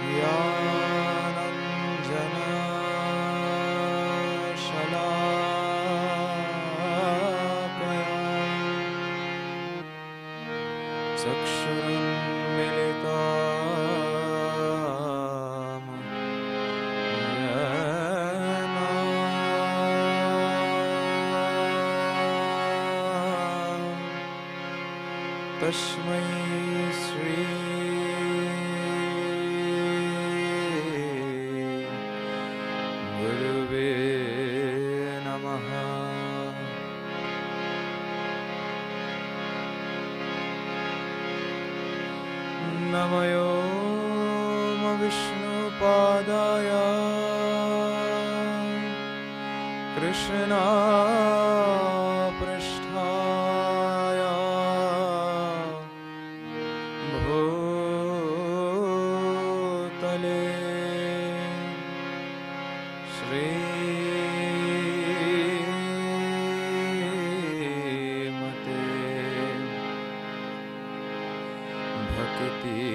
ज्ञानाञ्जना शलाकया चक्षुरुन्मिलितं येन तस्मै श्री गुरुवे नमः। नमो विष्णुपादाय कृष्णपृष्ठाय भूतले श्रीमते भक्ति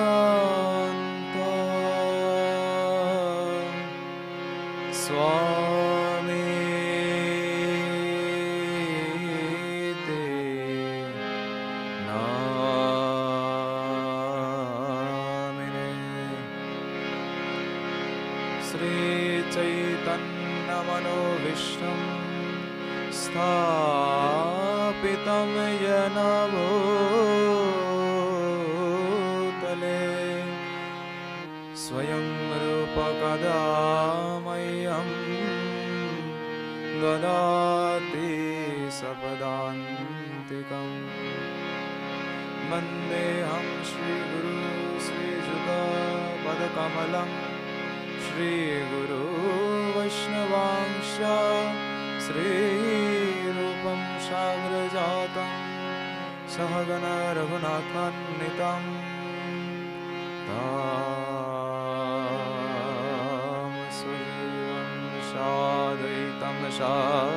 वेदांत स्वामी ते नामिने। श्री चैतन्यमनोभीष्टं स्थापितं येन भूतले स्वयं रूप कदा मह्यं ददाति सपदान्तिकम्। वन्देऽहं श्रीगुरु श्रीयुतपदकमलं श्रीगुरु वैष्णवांश श्रीरूपं साग्रजातं सहगण रघुनाथान्वितं तं सुजीवं साद्वैतं सावधूतं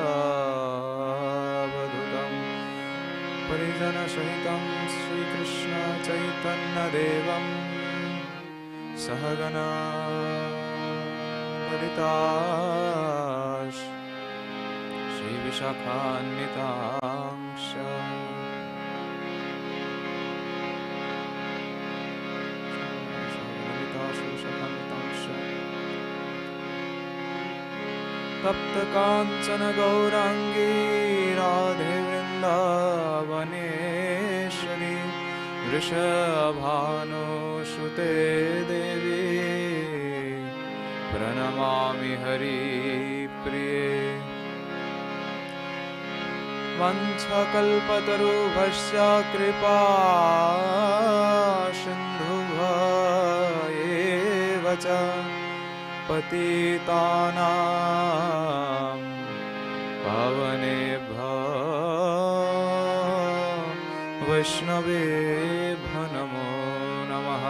परिजनसहितं श्रीकृष्ण चैतन्यदेवं सहगण ललिताश् श्रीविशाखान्वितांश्च तप्तकाञ्चन गौराङ्गी राधे वृन्दावनेश्वरी वृषभानुसुते देवी प्रणमामि हरिप्रिये। वंशकल्पतरुभ्यश्च कृपा सिन्धुभ्येव च पतितानां पावनेभ्यो वैष्णवेभ्यो नमो नमः।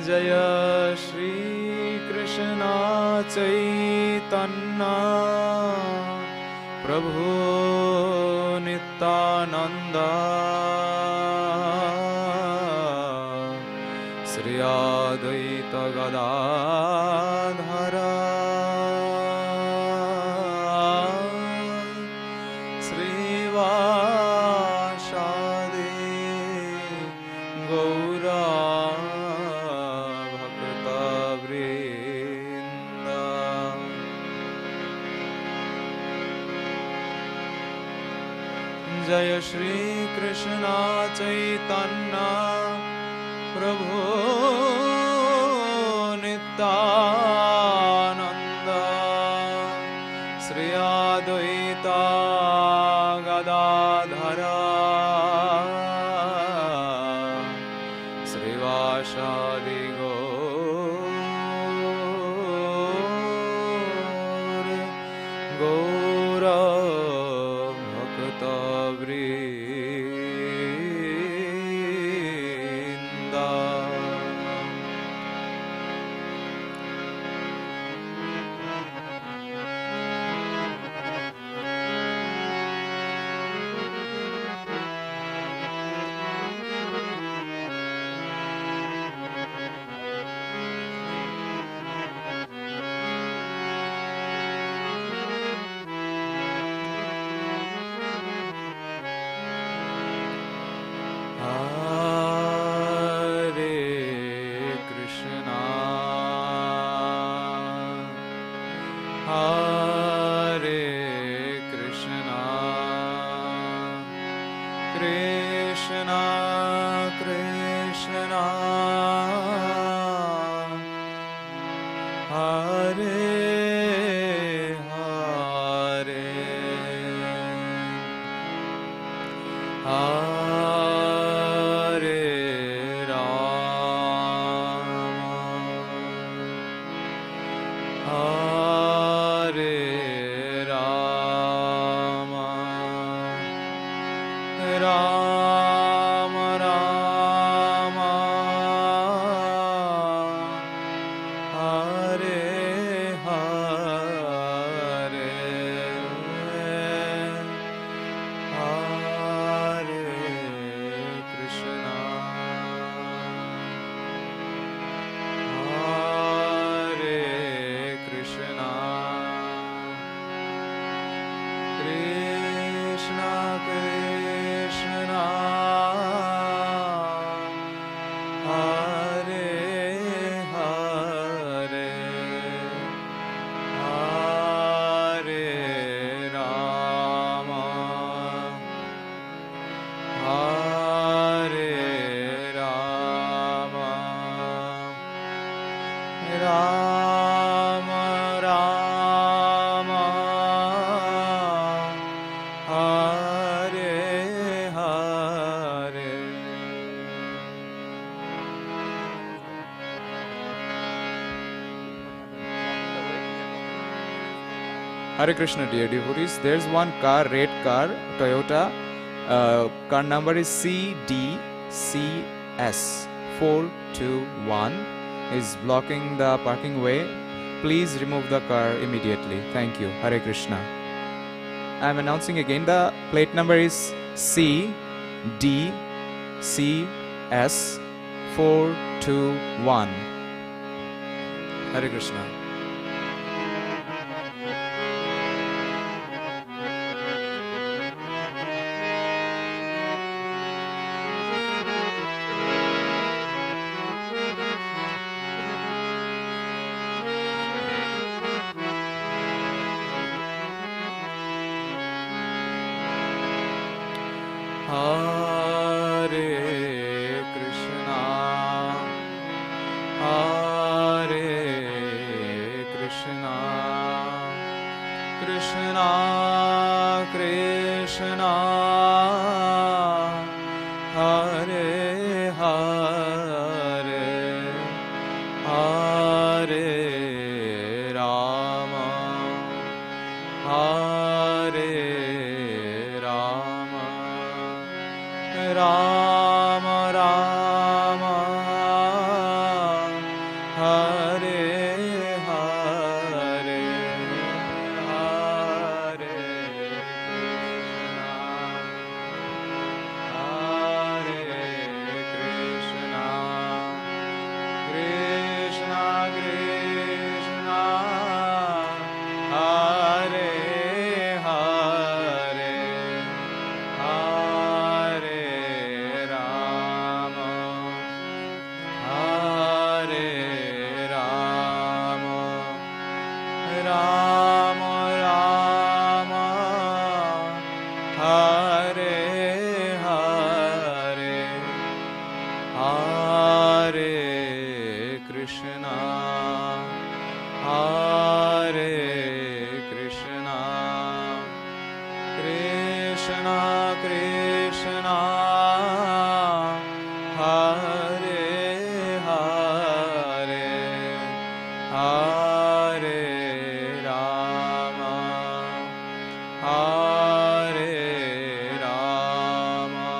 जय श्री कृष्ण चैतन्य प्रभु नित्यानंद श्री अद्वैत गदाधर श्रीवासादि गौरा जय श्री कृष्ण चैतन्य प्रभु नित्यानंद श्री अद्वैत गदाधर श्रीवासादि गौर भक्तवृंद। Ram Ram Hare Hare. Hare Krishna, dear devotees. There's one car, red car, Toyota. Car number is CDCS 421. Is blocking the parking way. Please remove the car immediately. Thank you. Hare Krishna. I am announcing again. The plate number is CDCS 421. Hare Krishna. Hare Krishna, Hare Krishna, Krishna Krishna, Hare Hare, Hare Rama, Hare Rama, Rama Rama, Hare Hare, Hare Krishna, Krishna Krishna, Hare Hare, Hare Rama, Hare Rama, Rama Rama, Hare Hare, Hare Krishna, Hare Krishna, Krishna Krishna, Hare Hare, Hare Rama, Hare Rama,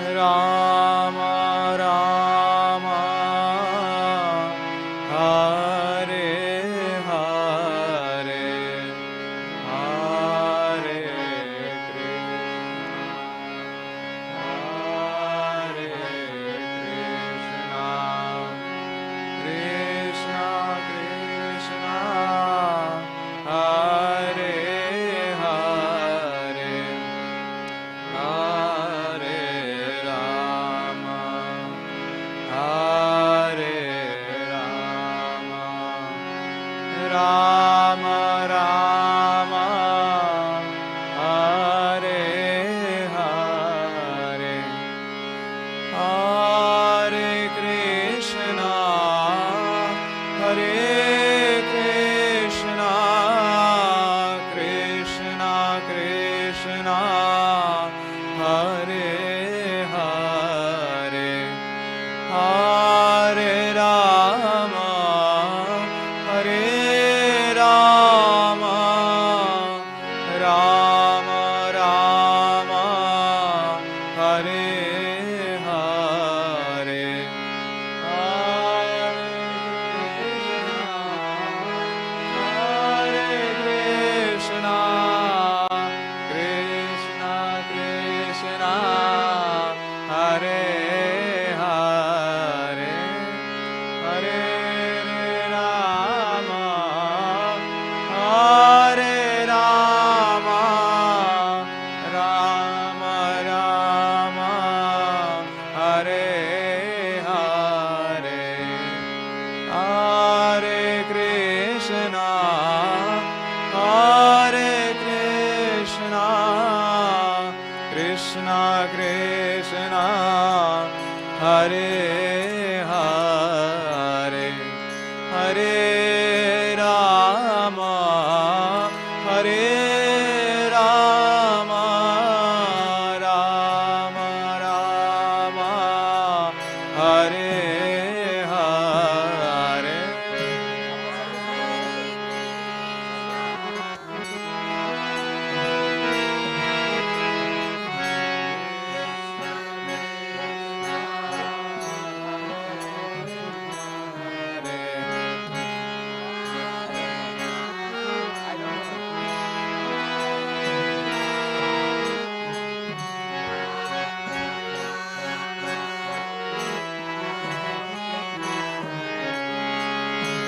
Rama Rama, Hare Hare, Hare Krishna, Krishna Krishna, Hare Hare, Hare Rama, Hare Rama, Rama Rama, Hare Hare, Hare Krishna, Hare Krishna, Krishna Krishna, Hare Hare, Hare Rama, Hare Rama, Rama Rama, Hare Hare, Hare Krishna, Krishna Krishna, Hare Hare, Hare Rama, Hare Rama, Rama Rama, Hare Hare, Hare Krishna, Hare Krishna, Krishna Krishna, Hare Hare, Hare Rama, Hare Rama, Rama Rama, Hare Hare.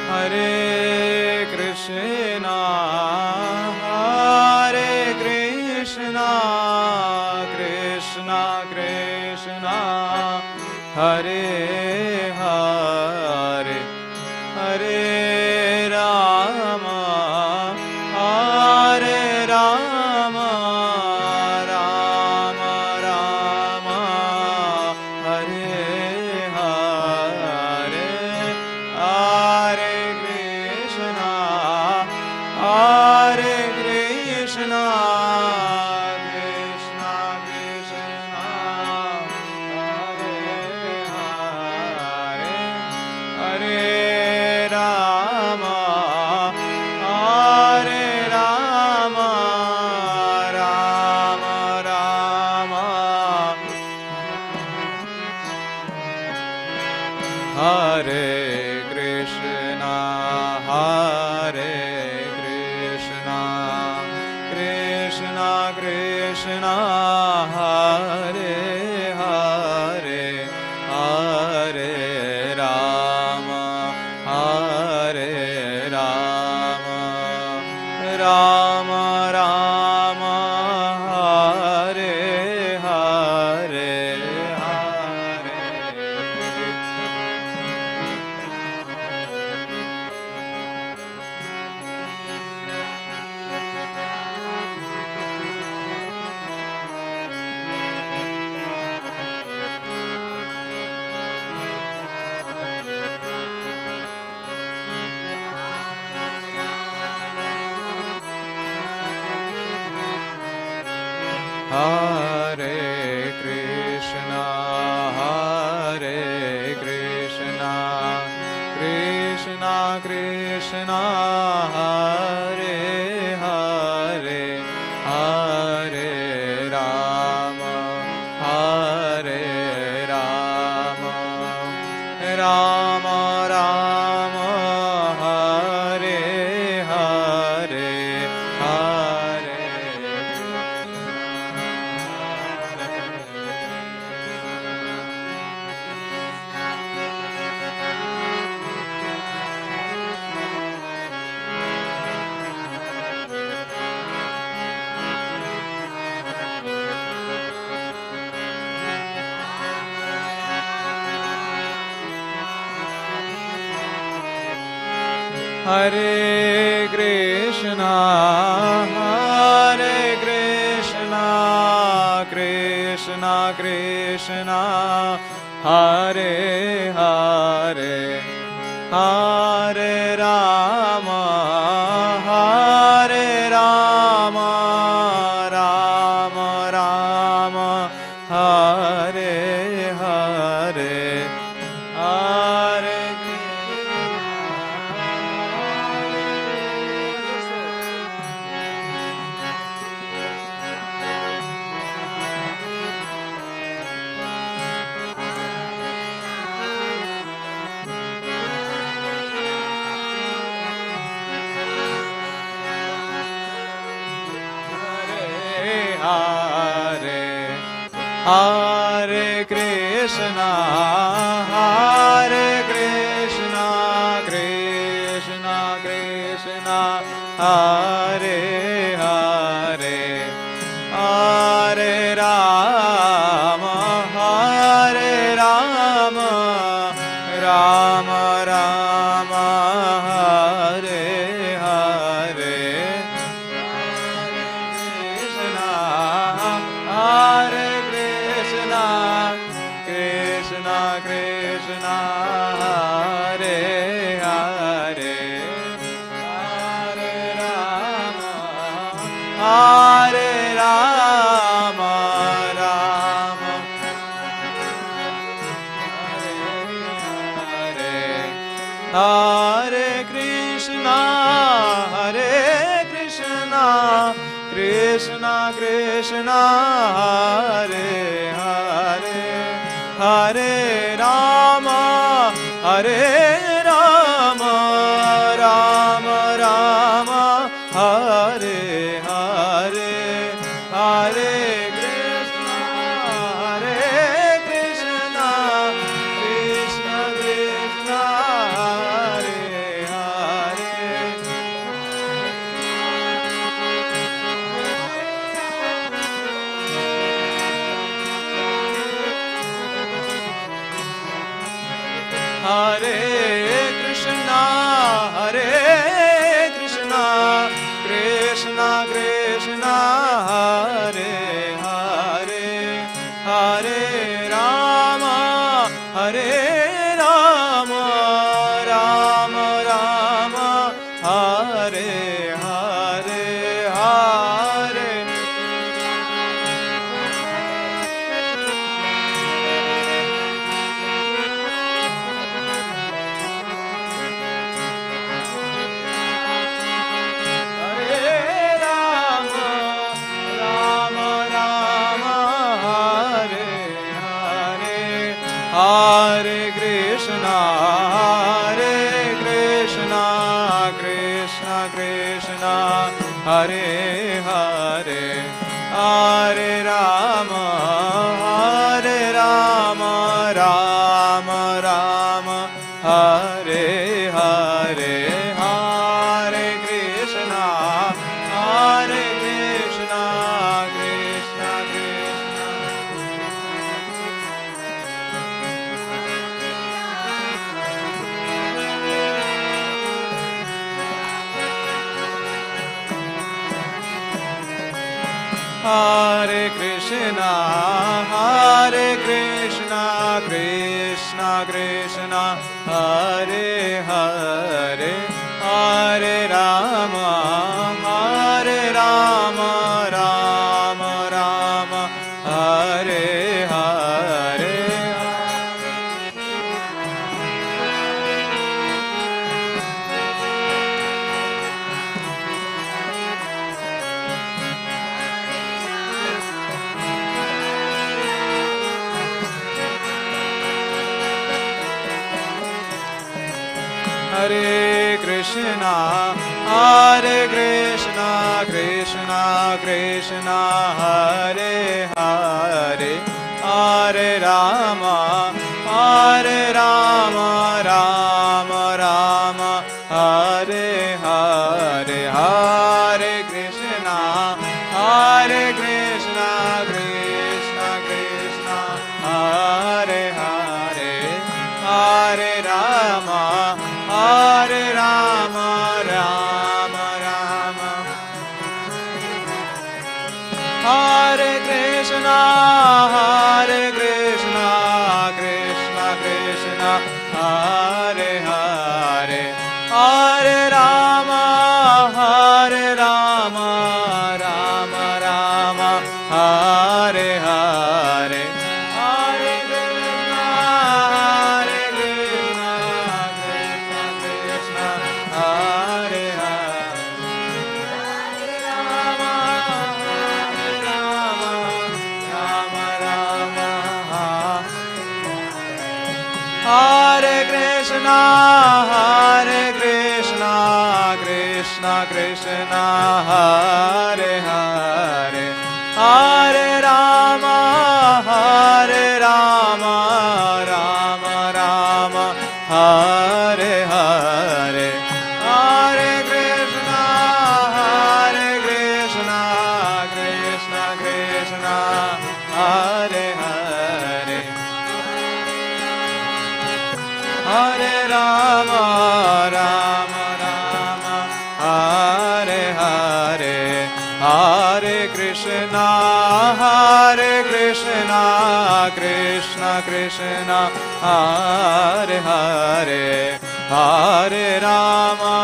Hare Krishna, Hare Krishna, Krishna Krishna, Hare Hare, Hare Rama, Hare Rama, Rama Rama, Hare Hare, Hare Krishna, Hare Krishna, Krishna Krishna, Hare Hare, Hare Rama, Hare Rama, Rama Rama, Hare Krishna, Hare Krishna, Krishna Krishna, Hare Hare, Hare Rama, Hare Rama, Rama Rama, Hare Hare, Hare Hare Krishna, Hare Krishna, Krishna Krishna, Hare Hare, Hare Rama, Hare Rama, Rama Rama, Hare Hare, Hare Hare Krishna, Hare Krishna, Krishna Krishna, Hare Hare, Hare Rama, Hare Rama, Rama Rama, Hare Hare, Hare Hare, Hare Krishna, Hare Krishna, Krishna Krishna, Hare Hare, Hare Rama, Hare Rama, Rama Rama, Hare Hare, Hare Krishna, Krishna Krishna, Hare Hare, Hare Krishna, Krishna Krishna, Hare Hare, Hare Rama, Rama Rama, Hare Hare, Hare Krishna, Krishna Krishna, Hare Hare. Hare Krishna, Krishna Krishna, Hare Hare, Hare Rama, Rama Rama, Hare Hare, Hare. Hare Krishna, Krishna Krishna, Hare Hare, Hare Rama, Rama Rama, Hare Hare, Hare Krishna, Krishna Krishna. Hare Krishna, Krishna Krishna, Hare Hare, Hare Rama, Rama Rama, Hare Hare. Hare Krishna, Krishna Krishna, Hare Hare, Hare Rama, Rama Rama, Hare Hare, Hare Krishna, Krishna Krishna, Hare Hare, Hare Rama, Rama Rama, Hare Krishna, Krishna Krishna, Hare Hare, Hare Rama, Rama Rama, Hare Hare, Hare Krishna, Krishna Hare Hare, Hare Krishna, Krishna Krishna, Hare Hare, Hare Rama, Rama Rama, Hare Hare, Hare Krishna, Krishna Krishna, Hare Hare, Hare Rama, Rama, Hare Hare, Hare Krishna, Krishna Krishna, Hare Hare, Hare Rama,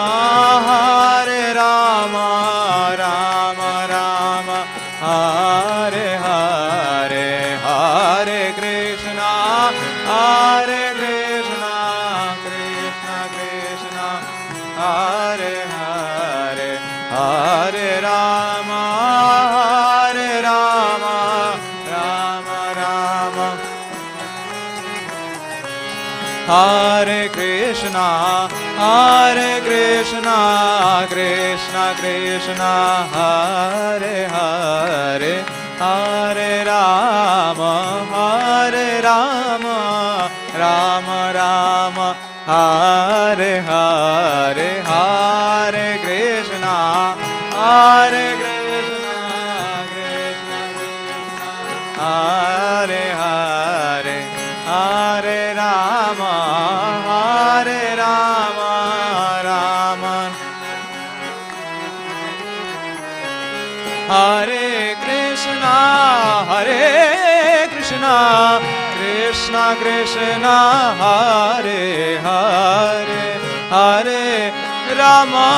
Rama Rama, Hare Hare, Hare Krishna, Krishna Krishna, Hare Hare, Hare Rama, Hare Rama, Rama Rama, Hare Krishna, Krishna Krishna, Hare Hare, Hare Rama, Rama Rama, Hare Hare, Hare Krishna, Krishna Krishna, Hare Hare, Hare Rama, Rama. Hare Krishna, Krishna Krishna, Hare Hare, Hare Rama,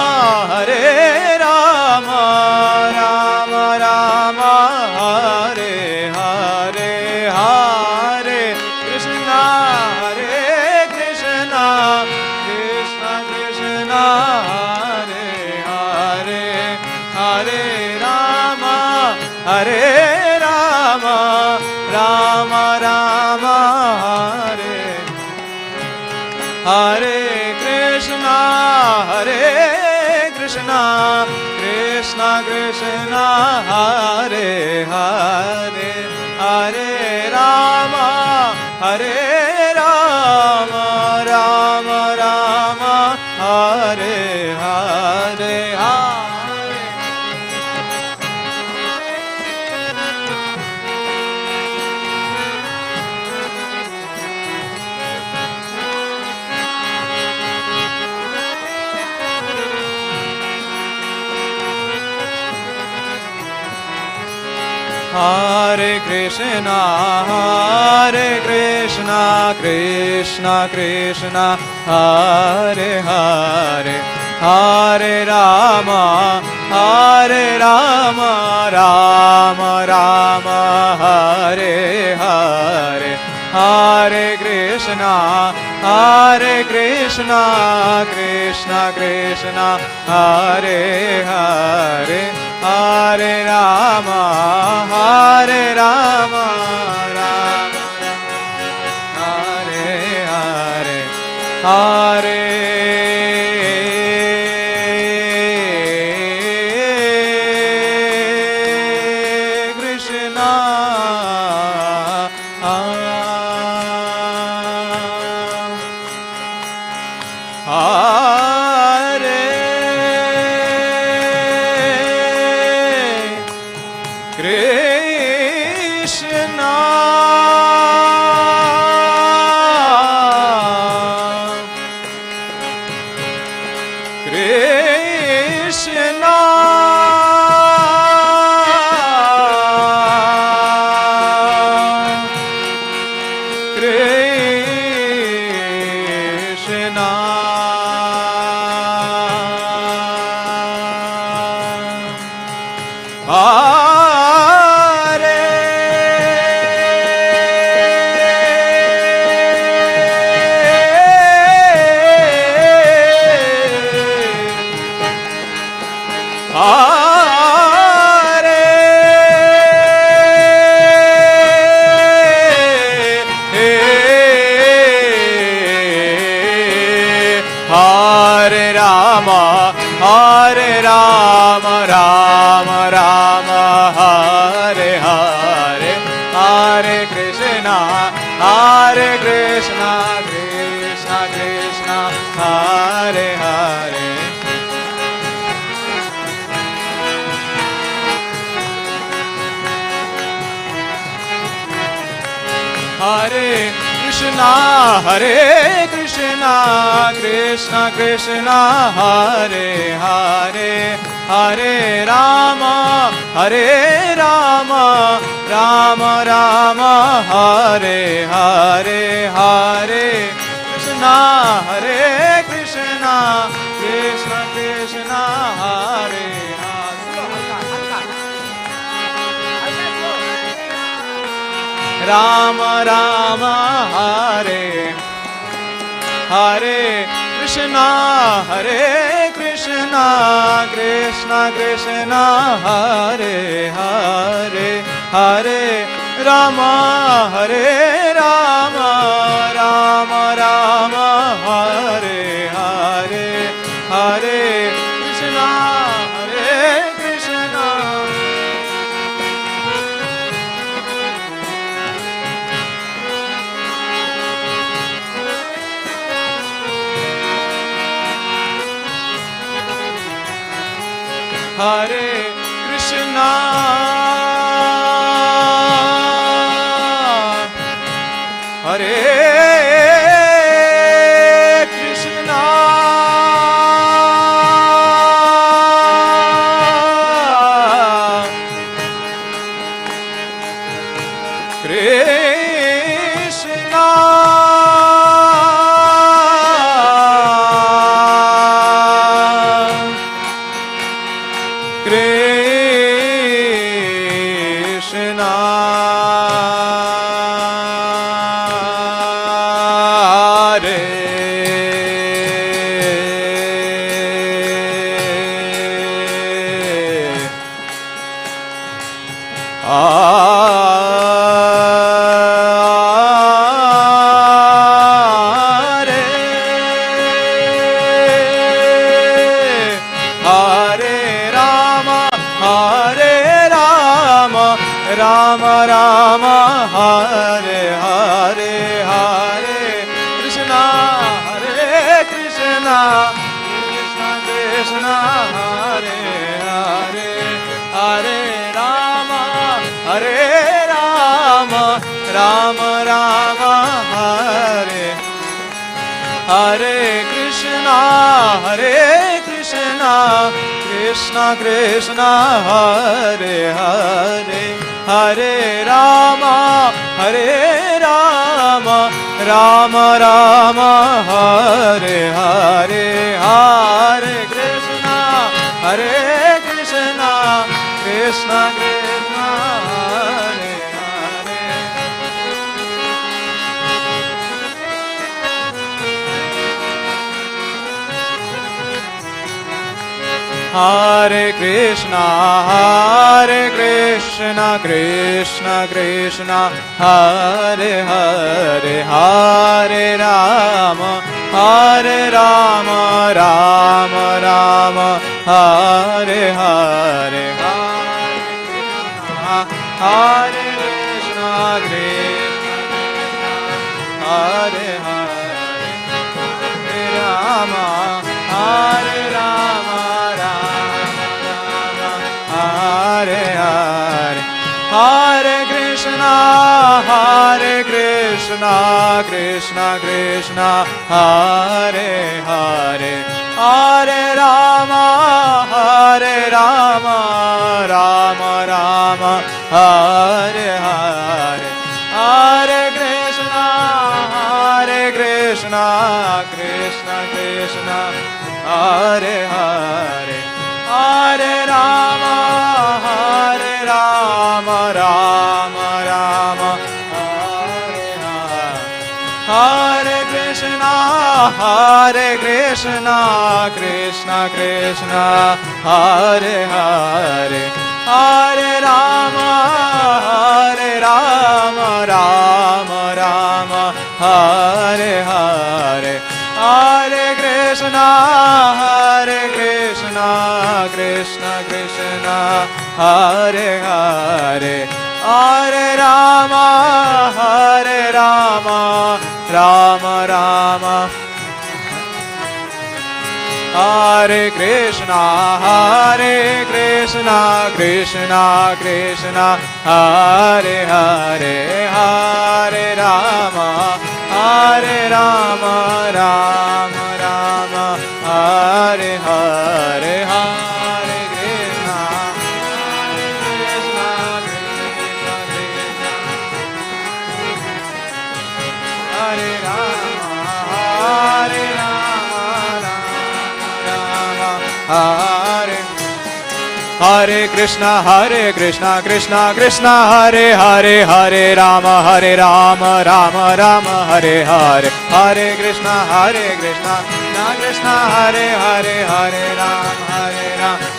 Rama Rama, Hare Hare, Hare Krishna, Krishna Krishna, Hare Hare, Hare Rama, Rama Rama, Hare Hare Krishna, Krishna Krishna, Hare Hare, Hare Rama, Rama Rama, Hare Hare, Hare Krishna, Krishna Krishna, Hare Hare, Hare Rama, Rama Rama, Hare Hare, Hare Krishna, Krishna Krishna, Hare Hare, Hare Rama, Rama Hare Hare, Hare Krishna, Hare Rama, Rama Rama, Hare Hare, Hare Krishna, Krishna Krishna, Hare Hare. Hare Krishna, Krishna Krishna, Hare Hare, Hare Rama, Rama Rama, Hare Hare, Hare Krishna, Krishna Krishna, Hare Rama Rama, Hare Hare Krishna, Hare Krishna, Krishna Krishna, Hare Hare, Hare Rama, Hare Rama, Rama Rama, Hare Hare, Hare Krishna, Hare Krishna. Hare Krishna, Hare Krishna, Krishna Krishna, Rama Rama, Hare Hare, Hare Krishna, Hare Krishna, Krishna Krishna, Hare Hare, Hare Rama, Hare Rama, Rama Rama, Hare Hare Krishna, Hare Krishna, Krishna Krishna, Hare Hare, Hare Rama, Hare Rama, Rama Rama, Hare Hare, Hare Krishna, Hare Krishna, Krishna Krishna, Hare Hare. Hare Krishna, Krishna Krishna, Hare Hare, Hare Rama, Rama Rama, Hare Hare, Hare Krishna, Hare Hare, Hare Rama, Hare Rama, Hare Hare, Hare Krishna, Krishna Krishna, Hare Hare, Hare Rama, Rama Rama, Hare Hare, Hare Krishna, Krishna Krishna, Hare Hare, Hare Rama, Rama Rama, Hare Hare, Hare Krishna, Krishna Krishna, Hare Hare, Hare Rama, Rama Rama, Hare Hare, Hare Krishna, Krishna Krishna, Hare Hare, Hare Rama, Rama Rama, Hare Krishna, Krishna Krishna, Hare Hare, Hare Rama, Rama Rama, Hare Hare, Hare Krishna, Krishna Krishna, Hare Rama, Rama Rama, Hare Hare Krishna Krishna Krishna Hare Hare Hare Rama Rama Rama Hare Hare Hare Krishna Krishna Krishna Hare Hare Hare Rama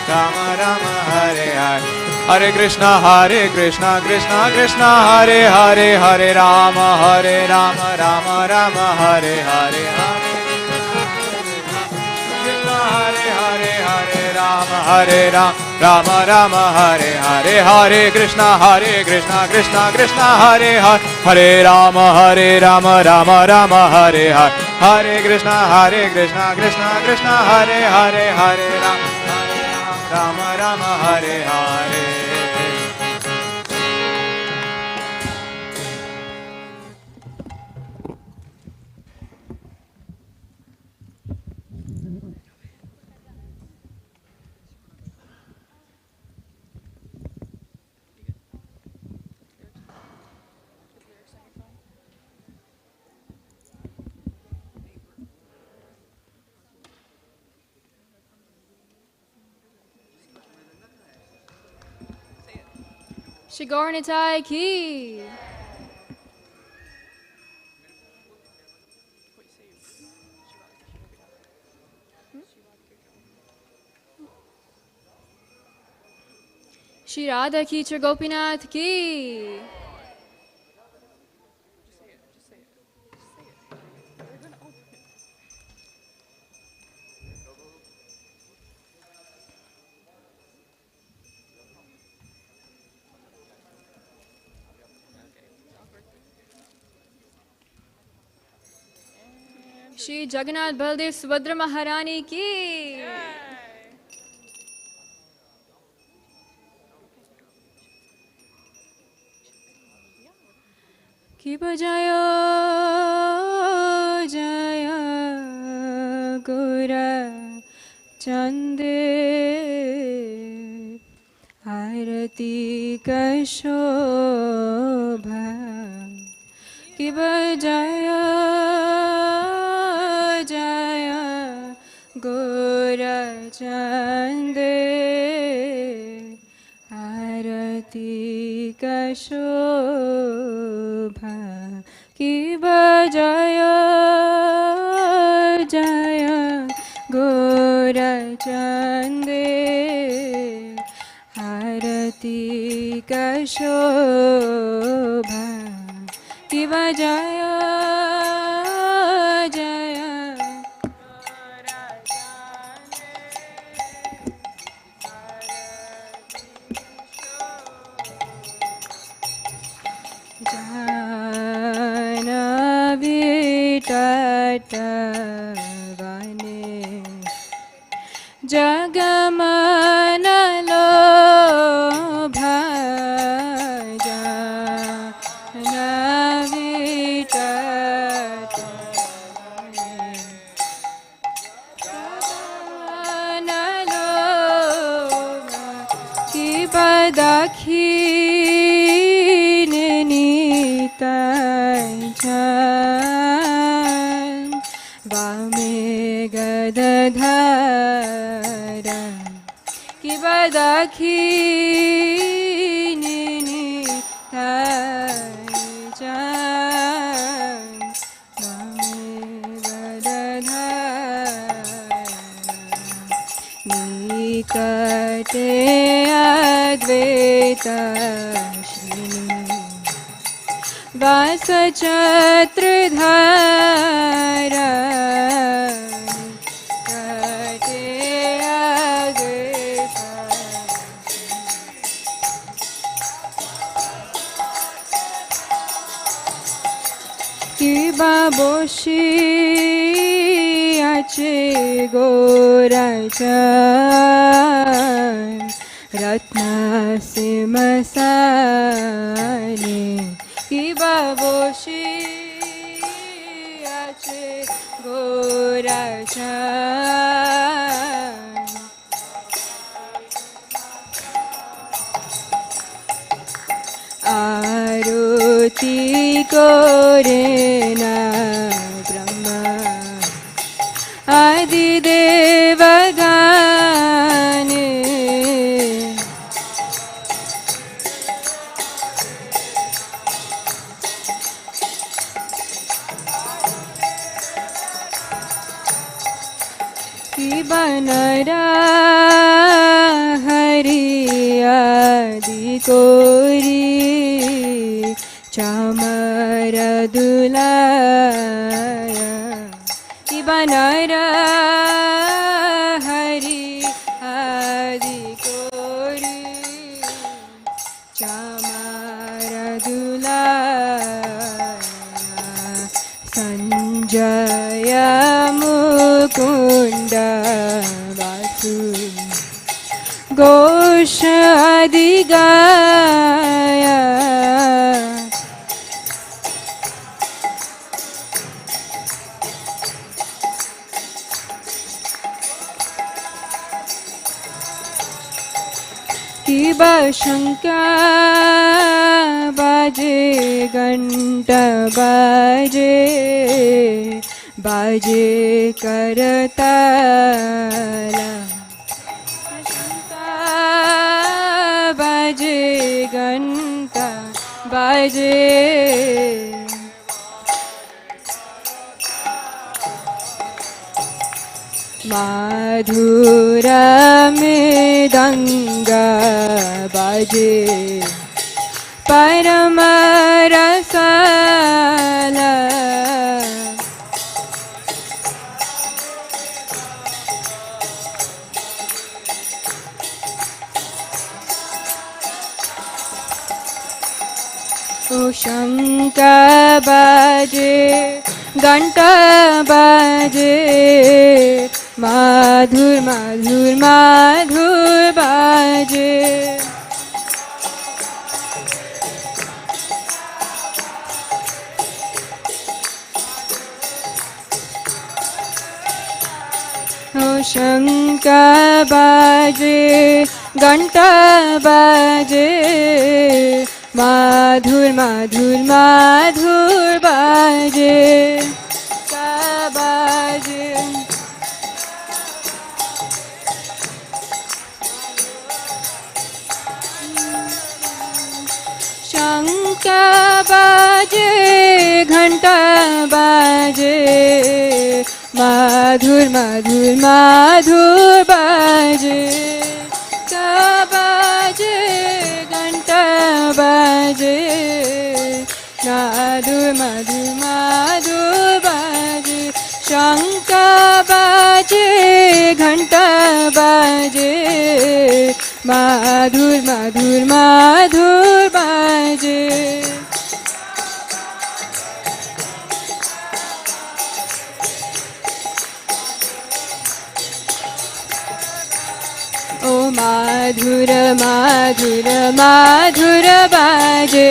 Rama Rama Hare Hare Hare Krishna Krishna Krishna Hare Hare Hare Rama Rama Rama Hare Hare Hare Rama Rama Hare Hare Hare Krishna Krishna Krishna Hare Hare Hare Rama Rama Rama Hare Hare Hare Krishna Krishna Krishna Hare Hare Hare Rama Rama Hare Hare. Shri Gaur Nitai ki. Shri Radha ki, Shri Gopinath ki. Shri Jagannath Baldev Subhadra Maharani ki. Ki bajayo jaya Gora Chande Arati Kashobha Ki bajayo jaya Gora Chande Arati Kashobha Ki bajayo jaya Gora Chande Arati Kashobha Ki bajayo jaya Janavi Tatavane Jagamana Lobha Janavi Tatavane Jagamana Lobha Ki Badakhi Vame Gadadhara Ki Badakhinini Taichan Vame Gadadhara Nikate Advaita Vasachatridhara Kate Advaita Kiba Boshi Ache Gorachan Ratna Simasani Kiba Boshi Ache Gorachan Aruti Korena Brahma Adi Devagane कि बनरा हरियादि कोरी चामर दुलाया कि बनरा हरियादि कोरी चामर दुलाया संजय मुकुंद वासु घोष आदि गाया कि बशंका बाजे घंटा बाजे बाजे करताला शंका बाजे घंटा बाजे माधुर मृदंग बाजे परम रसाला ओ शंख बाजे घंटा बाजे माधुर माधुर माधुर बाजे ओ शंख बाजे घंटा बाजे माधुर माधुर माधुर बाजे का बाजे शंख बाजे घंटा बाजे माधुर माधुर माधुर बाजे का बाजे घंटा बाजे माधुर माधुर माधुर बाजे शंख बाजे घंटा बाजे माधुर माधुर माधुर बाजे ओ माधुर माधुर माधुर बाजे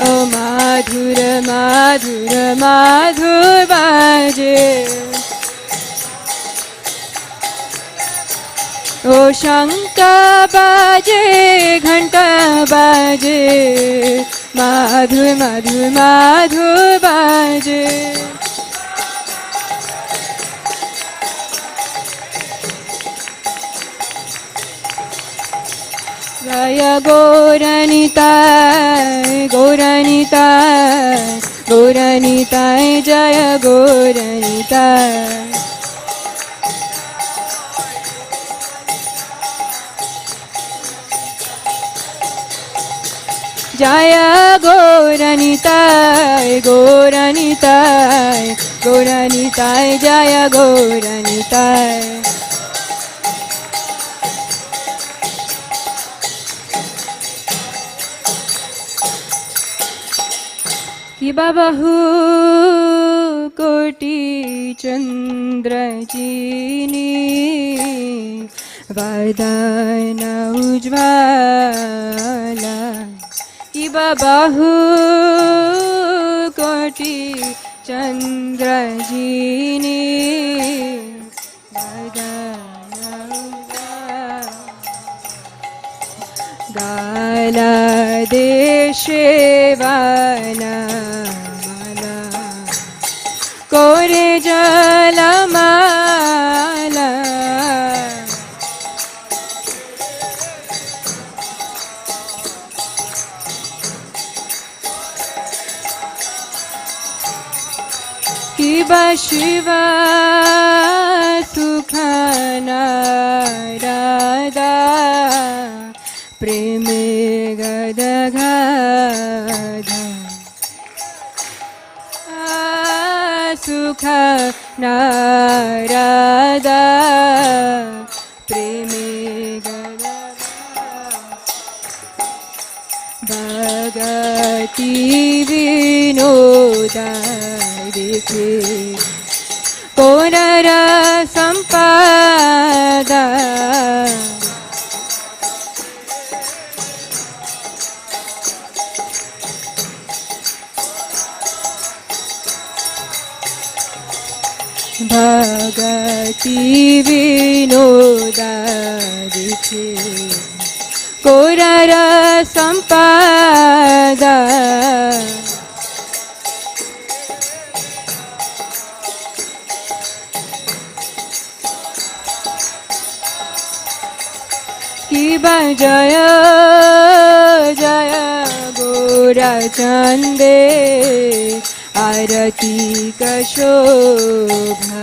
ओ माधुर माधुर माधुर बाजे ओ शंख बाजे घंटा बाजे माधुर माधुर माधुर बाजे जय गौरनिताय गौरनिताय गौरनिताय जय गौरनिताय जय गौरनिताय गौरनिताय गौरनिताय जय गौरनिताय कि बाहु कोटि चंद्र चीनी वदन उज्ज्वला कि बाहु कोटि चंद्र चीनी वदन गाला देशे वाला कोरे जलमाला शिव शिव सुख नारदा प्रेमे गदगद सुख नारदा प्रेमे गदगद भगति विनोद देखे पुनर संपदा भगति विनोद देखे पुनर संपदा जय जय गोरचंदे आरती कशोभा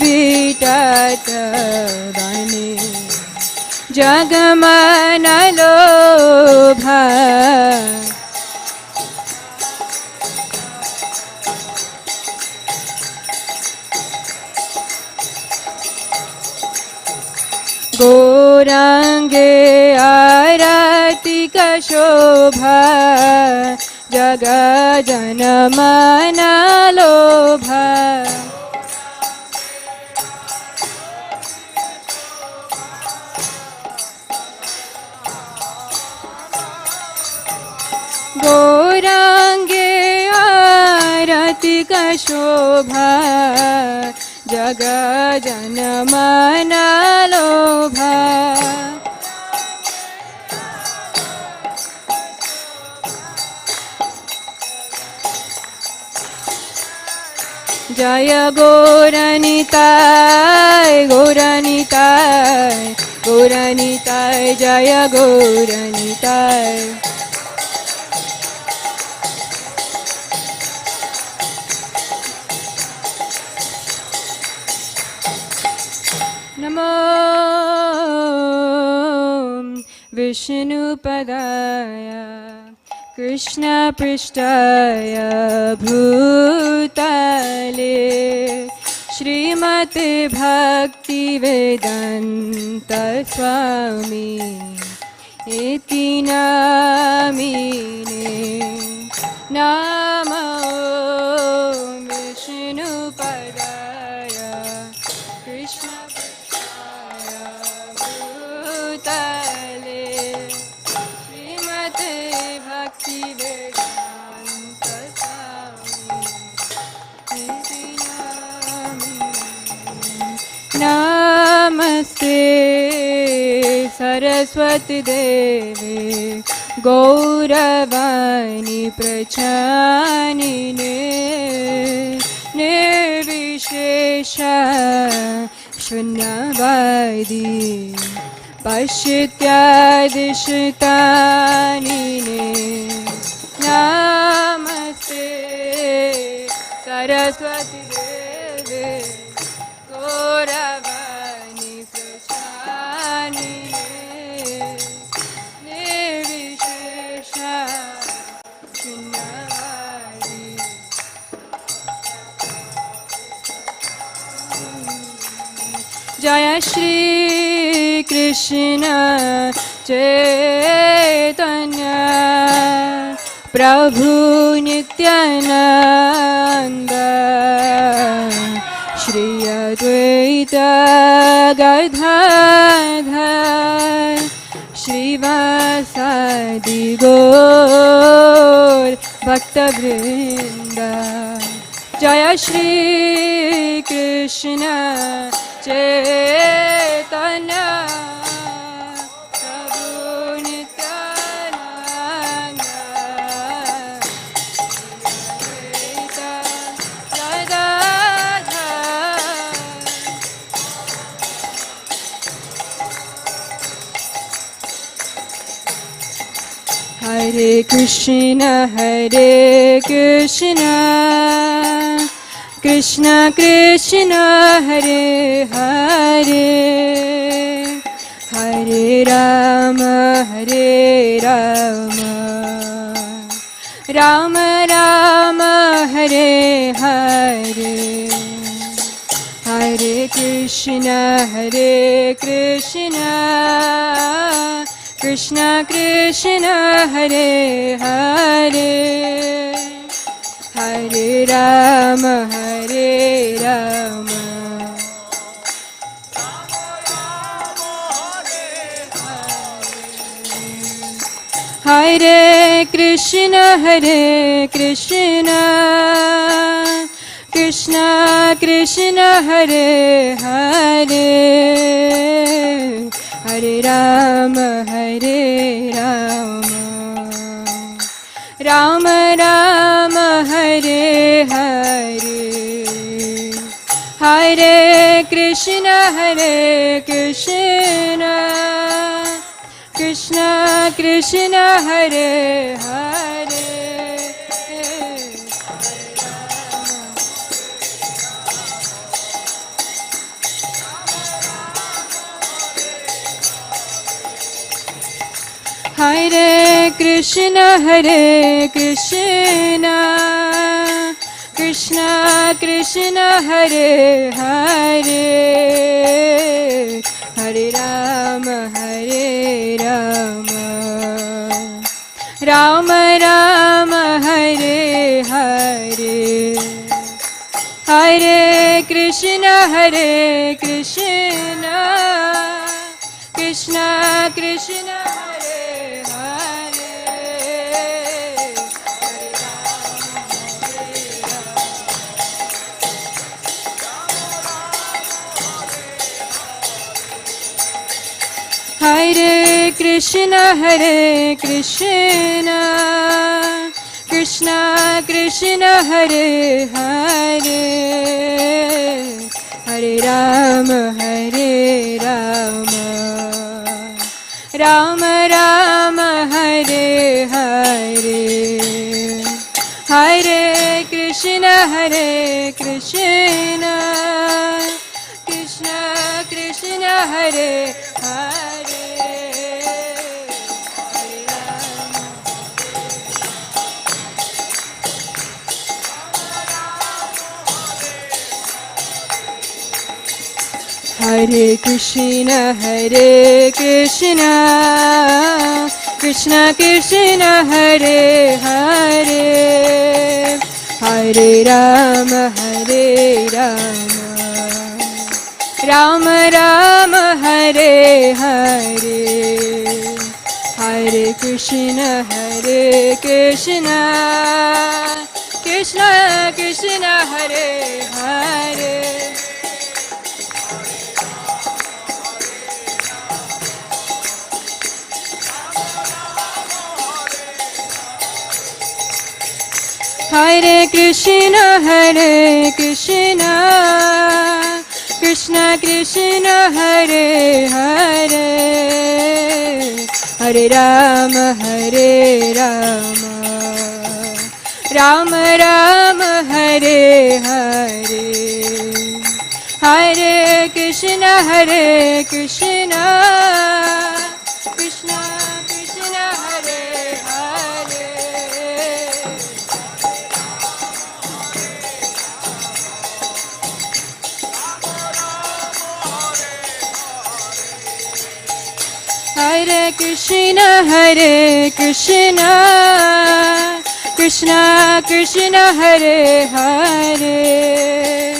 विटत बने जगमन लोभा गौरांगे आरती कशोभा जग जन मन लोभा गौरांगे आरती कशोभा जग जन मन लोभा जय गौरनिताय गौरनिताय गौरनिताय जय गौरनिताय नमो विष्णुपदाय कृष्णपृष्ठाय भूतले श्रीमते भक्तिवेदान्त स्वामी इति नामिने नमो विष्णुपदाय कृष्णपृष्ठाय भूतले श्रीमते भक्तिवेदान्त स्वामी इति नामिने नमस्ते सरस्वती देवे गौरवाणी प्रचारिणे निर्विशेष शून्यवादी पश्चित्यादिष्टानिने नमस्ते सरस्वती देवे गौरवाणी प्रचारिणे निर्विशेष शून्यवादी जय श्री कृष्ण चैतन्य प्रभु नित्यानंद श्री अद्वैत गदाधर श्रीवासादि गौर भक्तवृंद जय श्री कृष्ण चैतन्य प्रभु Nityanand Shri Advaita Gadadhar Hare Krishna Krishna Krishna Hare Hare Hare Rama Rama Rama Hare Hare Hare Krishna Krishna Krishna Hare Hare Hare Rama Hare Krishna Krishna Krishna Hare Hare Hare Rama Rama Rama Hare Hare Hare Krishna Krishna Krishna Hare Hare Hare Krishna Krishna Krishna Hare Hare Hare Rama Rama Rama Hare Hare Hare Krishna Krishna Krishna Hare Hare Hare Krishna Krishna Krishna Hare Hare Hare Rama Rama Rama Hare Hare Hare Krishna Krishna Krishna Hare Hare Hare Krishna Krishna Krishna Hare Hare Hare Rama Rama Rama Hare Hare Hare Krishna Krishna Krishna Hare Hare Hare Krishna Krishna Krishna Hare Hare Hare Rama Rama Rama Hare Hare Hare Krishna Krishna Krishna Hare Hare Hare Krishna Krishna Hare Hare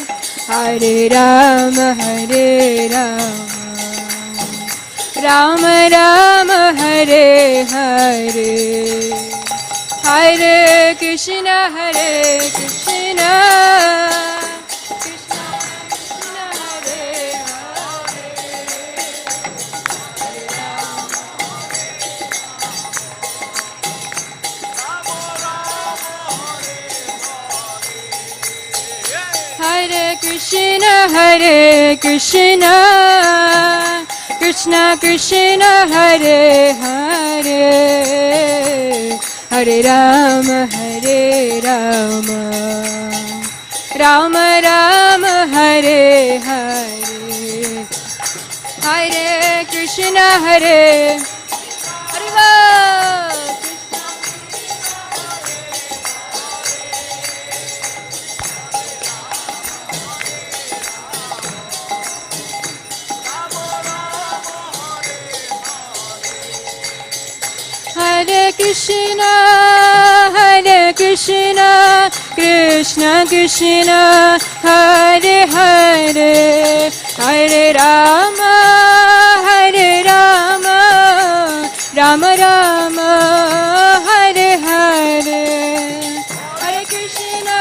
Hare Rama Rama Rama Hare Hare Hare Krishna Krishna Hare Hare Krishna Krishna Hare Hare Hare Rama, Rama Rama, Hare Hare, Hare Krishna, Hare Hare. Hare Krishna, Krishna Krishna, Hare Hare, Hare Rama, Rama Rama, Hare Hare, Hare Krishna,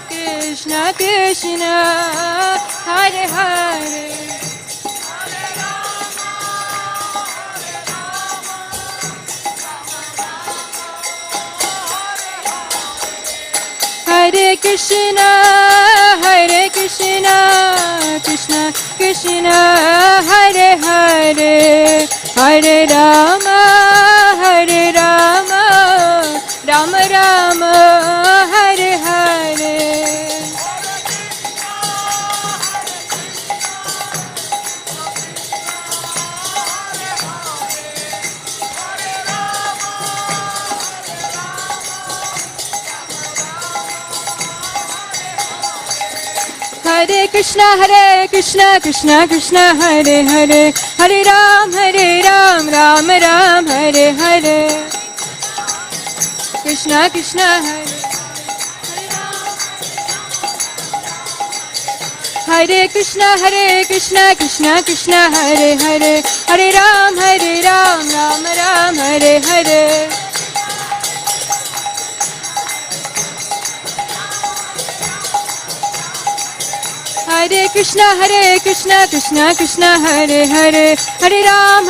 Krishna Krishna, Hare Hare. Hare Krishna, Krishna Krishna, Hare Hare, Hare Rama, Rama Rama, Hare Hare. Hare Krishna, Krishna Krishna, Hare Hare, Hare Ram, Ram Ram, Hare Hare. Krishna Krishna, Hare Krishna, Krishna Krishna, Hare Hare, Hare Ram, Ram Ram, Hare Hare. Hare Krishna, Krishna Krishna, Hare Hare, Hare Ram,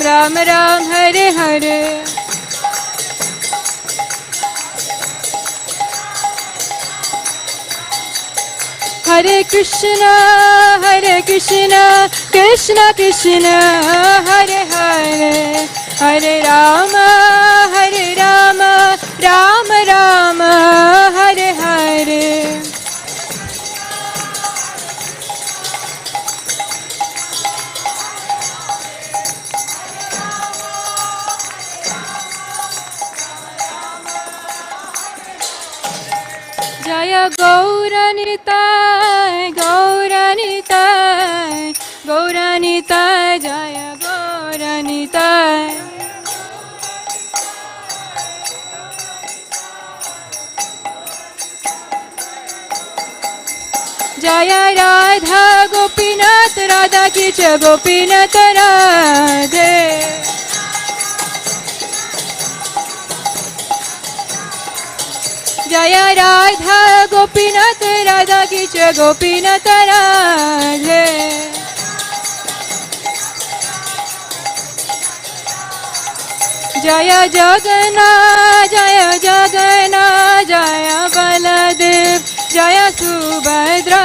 Ram Ram, Hare Hare. Hare Krishna, Krishna Krishna, Hare Hare, Hare Rama, Rama Rama, Hare Hare. Jaya Gauranitai, Gauranitai, Jaya Gauranitai. Jaya Radha Gopinath, Radha ki jai Gopinath Radhe. Jaya Radha Gopinath, Radha ki jai Gopinath Radhe. Jaya Jagannath, Jaya Baladev, Jaya Subhadra.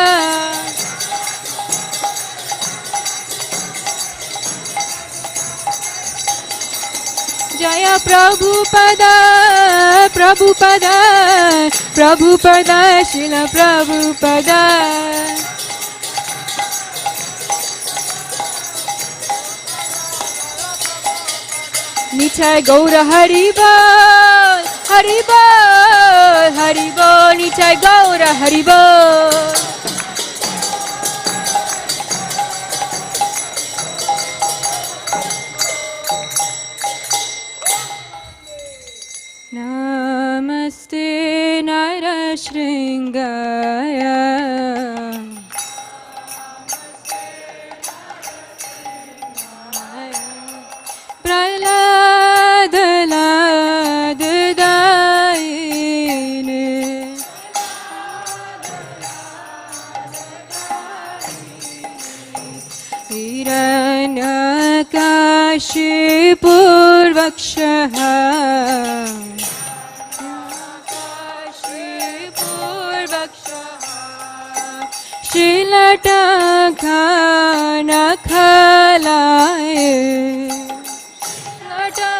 Jaya Prabhupada, Srila Prabhupada. Nitai Gaura Haribol, Nitai Gaura Haribol. Namaste Narashringaya, Praladadayine, Hiranyakashipurvakshaha, Shilata Khana Khalaye, Lata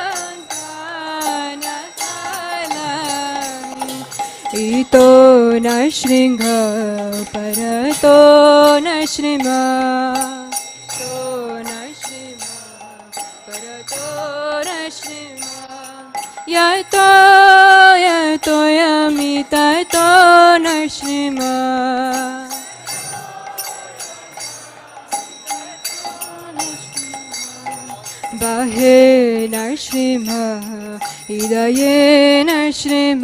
परतो न शृंग परतो न श्रीम तो न श्रीम परतो न श्रीम यतो यतो यमित तो न श्रीम बाहे न श्रीम हृदये न श्रीम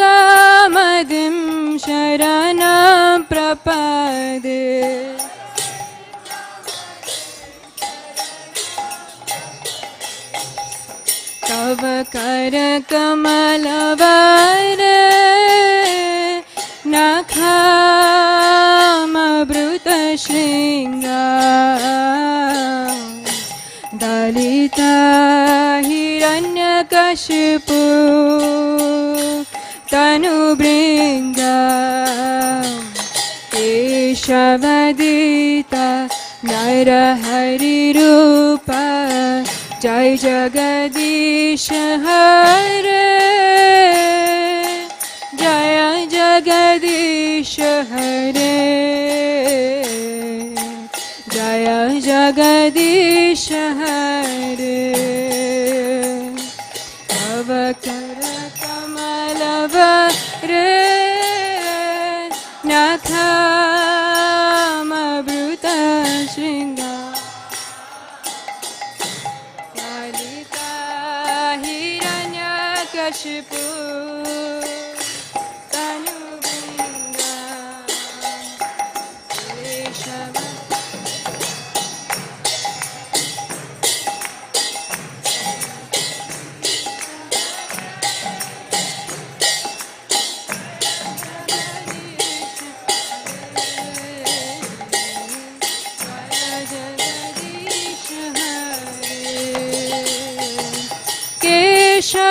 नरशृङ्गमदिं शरणं प्रपदे तव करकमलवर नखामभृतशृङ्गा दलिता हिरण्यकशिपु तनुभृङ्गा केशवदिता नरहरिरूप जय जगदीश हरे जय जगदीश हरे जय जगदीश हरे तव कर कमलवरे नखामभृत शृङ्गा ललिता हिरण्यकशिपु तनुभृङ्गा केशव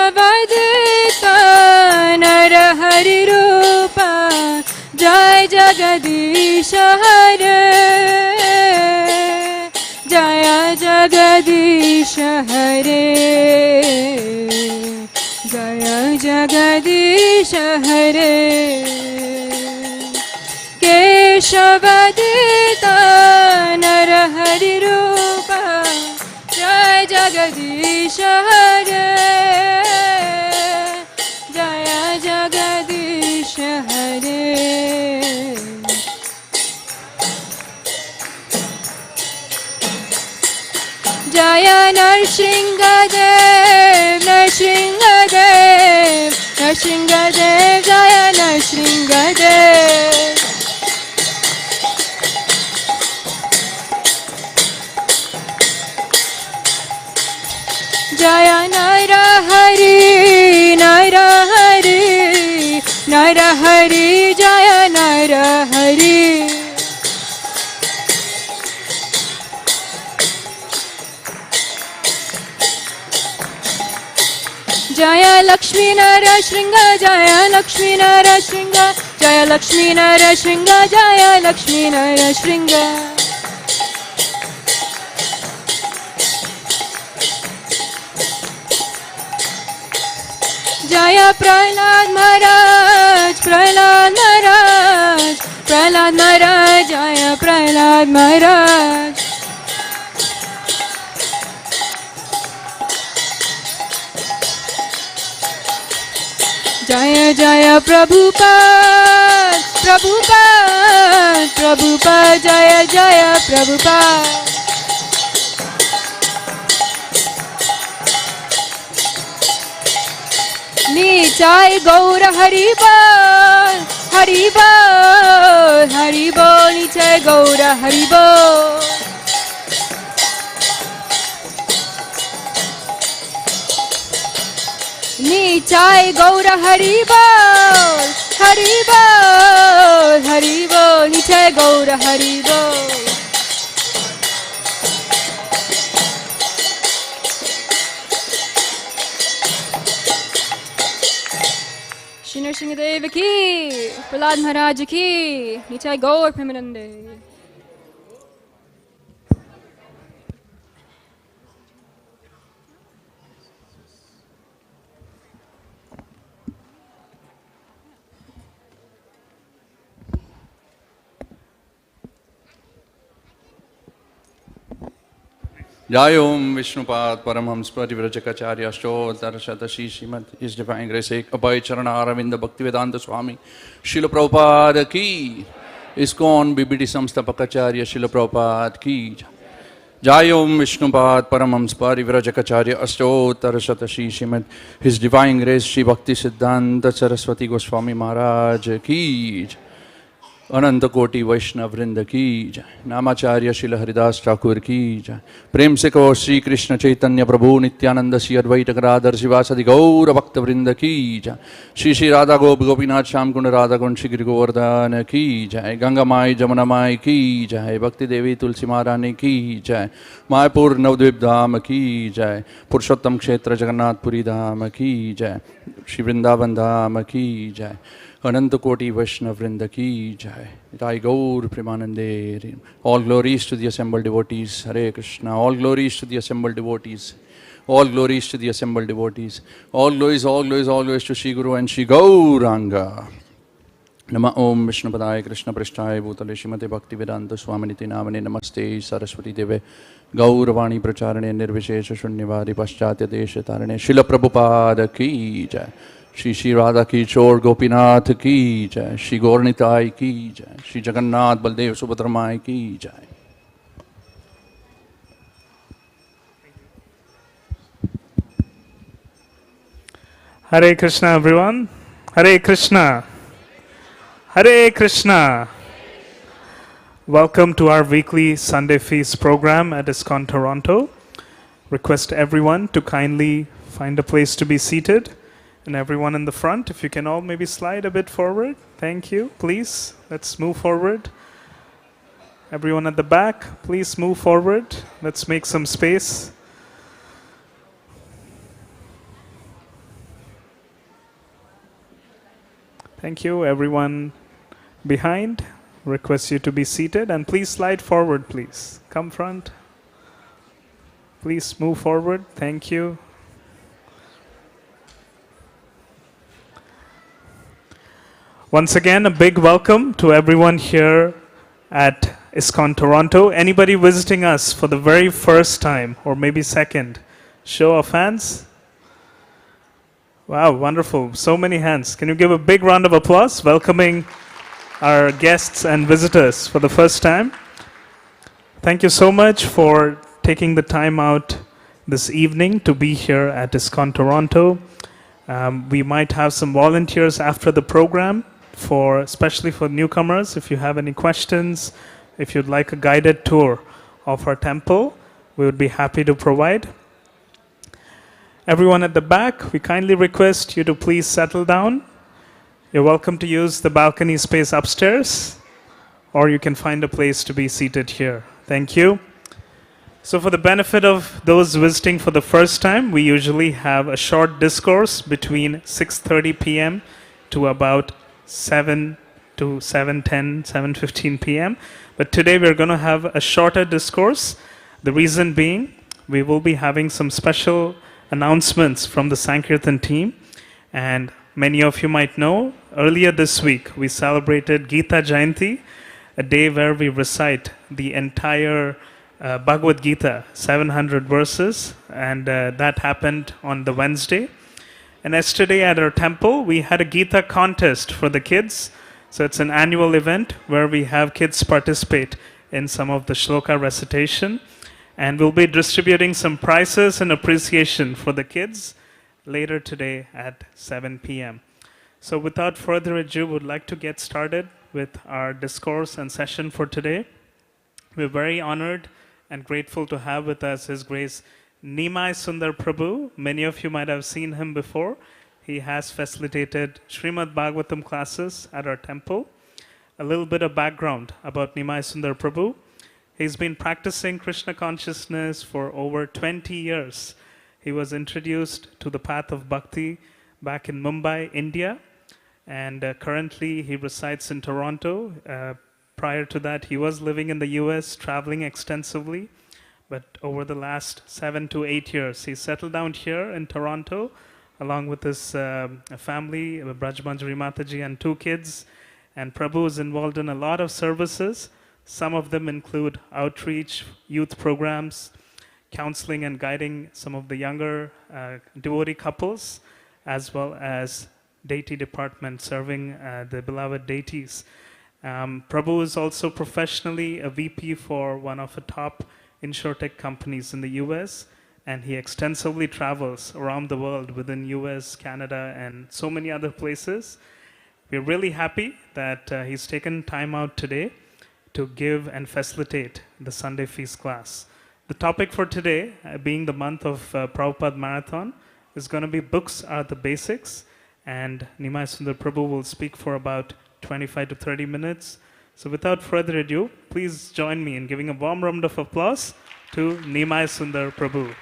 केशवदिता नरहरिरूप जय जगदीश हरे जय जगदीश हरे जय जगदीश हरे केशवदिता नरहरिरूप जय जगदीश हरे जय जगदीश हरे जय नरसिंहदेव नरसिंहदेव नरसिंहदेव जय नरसिंहदेव जय नरहरि नरहरि नरहरि जय नरहरि जय लक्ष्मी नरसिंह जय लक्ष्मी नरसिंह जय लक्ष्मी नरसिंह जय लक्ष्मी नरसिंह जय प्रहलाद महाराज प्रहलाद महाराज प्रहलाद महाराज जय प्रहलाद महाराज जय जय प्रभुपाद प्रभुपाद प्रभुपाद जय जय प्रभुपाद निताय गौर हरि बोल हरि बोल हरि बोल निताय गौर हरि बोल निताय गौर हरि बोल हरि बोल हरि बोल निताय गौर हरि बोल श्री नरसिंहदेव की प्रहलाद महाराज की निताय गौर प्रेमानंदे। जय ओम विष्णुपाद परमहंस परिव्रजकाचार्य अष्टोत्तर शतशी श्रीमद इस डिवाइन ग्रेस एक अभय चरण अरविंद भक्तिवेदांत स्वामी शिल प्रभुपाद की इस्कॉन बीबीडी संस्थापकाचार्य शिल प्रभुपाद की जय ओम विष्णुपाद परमहंस परिव्रजकाचार्य अष्टोत्तर शतशी श्रीमद his divine grace Shri Bhakti Siddhanta Saraswati Goswami महाराज की अनंत कोटि वैष्णव वृंद की जय। नामाचार्य श्रील हरिदास ठाकुर की जय। प्रेम से कहो श्री कृष्ण चैतन्य प्रभु नित्यानंद श्री अद्वैत गदाधर शिवासदि गौर भक्त वृंद की जय। श्री श्री राधा गोप गोपीनाथ श्याम कुंड राधा कुंड श्री गिरि गोवर्धन की जय। गंगा माई जमुना माई की जय। भक्ति देवी तुलसी महारानी की जय। मायपुर नवद्वीप धाम की जय। पुरुषोत्तम क्षेत्र जगन्नाथपुरी धाम की जय। श्री वृंदावन धाम की जय। अनंत कोटि वैष्णव वृंद की जय। Jai Gaur Premanande. All glories to the assembled devotees. Hare Krishna. All glories to the assembled devotees. All glories to the assembled devotees. All glories, all glories, all glories to Shri Guru and Shri Gauranga. Nama Om Vishnupadaya Krishna Prishthaya Bhutale Srimate Bhakti Vedanta Swaminiti Namane Namaste Saraswati Deve Gauravani Pracharane Nirvishesha Shunyavadi Paschatya Desha Tarane Srila Prabhupada Ki Jai. Shri Shri Radha Ki Chor Gopinath Ki Jai. Shri Gaurnitai Ki Jai. Shri Jagannath Baldev Subhadramai Ki Jai. Hare Krishna everyone. Hare Krishna. Hare Krishna. Welcome to our weekly Sunday Feast program at ISKCON Toronto. Request everyone to kindly find a place to be seated. And everyone in the front, if you can all maybe slide a bit forward. Thank you. Please, let's move forward. Everyone at the back, please move forward. Let's make some space. Thank you. Everyone behind, request you to be seated. And please slide forward, please. Come front. Please move forward. Thank you. Once again, a big welcome to everyone here at ISKCON Toronto. Anybody visiting us for the very first time or maybe second? Show of hands. Wow, wonderful. So many hands. Can you give a big round of applause welcoming our guests and visitors for the first time? Thank you so much for taking the time out this evening to be here at ISKCON Toronto. We might have some volunteers after the program, especially for newcomers. If you have any questions, if you'd like a guided tour of our temple, we would be happy to provide. Everyone at the back, we kindly request you to please settle down. You're welcome to use the balcony space upstairs, or you can find a place to be seated here. Thank you. So for the benefit of those visiting for the first time, we usually have a short discourse between 6:30 p.m. to about 7 to 7:10, 7:15 p.m. But today we're going to have a shorter discourse. The reason being, we will be having some special announcements from the Sankirtan team. And many of you might know, earlier this week we celebrated Gita Jayanti, a day where we recite the entire Bhagavad Gita, 700 verses, and that happened on the Wednesday. And yesterday at our temple, we had a Gita contest for the kids. So it's an annual event where we have kids participate in some of the shloka recitation. And we'll be distributing some prizes and appreciation for the kids later today at 7 p.m. So without further ado, we'd like to get started with our discourse and session for today. We're very honored and grateful to have with us His Grace Nimai Sundar Prabhu. Many of you might have seen him before. He has facilitated Srimad Bhagavatam classes at our temple. A little bit of background about Nimai Sundar Prabhu. He's been practicing Krishna consciousness for over 20 years. He was introduced to the path of bhakti back in Mumbai, India. And currently he resides in Toronto. Prior to that, he was living in the US, traveling extensively. But over the last 7 to 8 years, he settled down here in Toronto along with his family, Brajmanjari Mataji and 2 kids. And Prabhu is involved in a lot of services. Some of them include outreach, youth programs, counseling and guiding some of the younger devotee couples, as well as deity department serving the beloved deities. Prabhu is also professionally a VP for one of the top insurtech companies in the US, and he extensively travels around the world within US, Canada, and so many other places. We're really happy that he's taken time out today to give and facilitate the Sunday Feast class. The topic for today, being the month of Prabhupada Marathon, is going to be Books Are the Basics, and Nimai Sundar Prabhu will speak for about 25 to 30 minutes. So without further ado, please join me in giving a warm round of applause to Nimai Sundar Prabhu.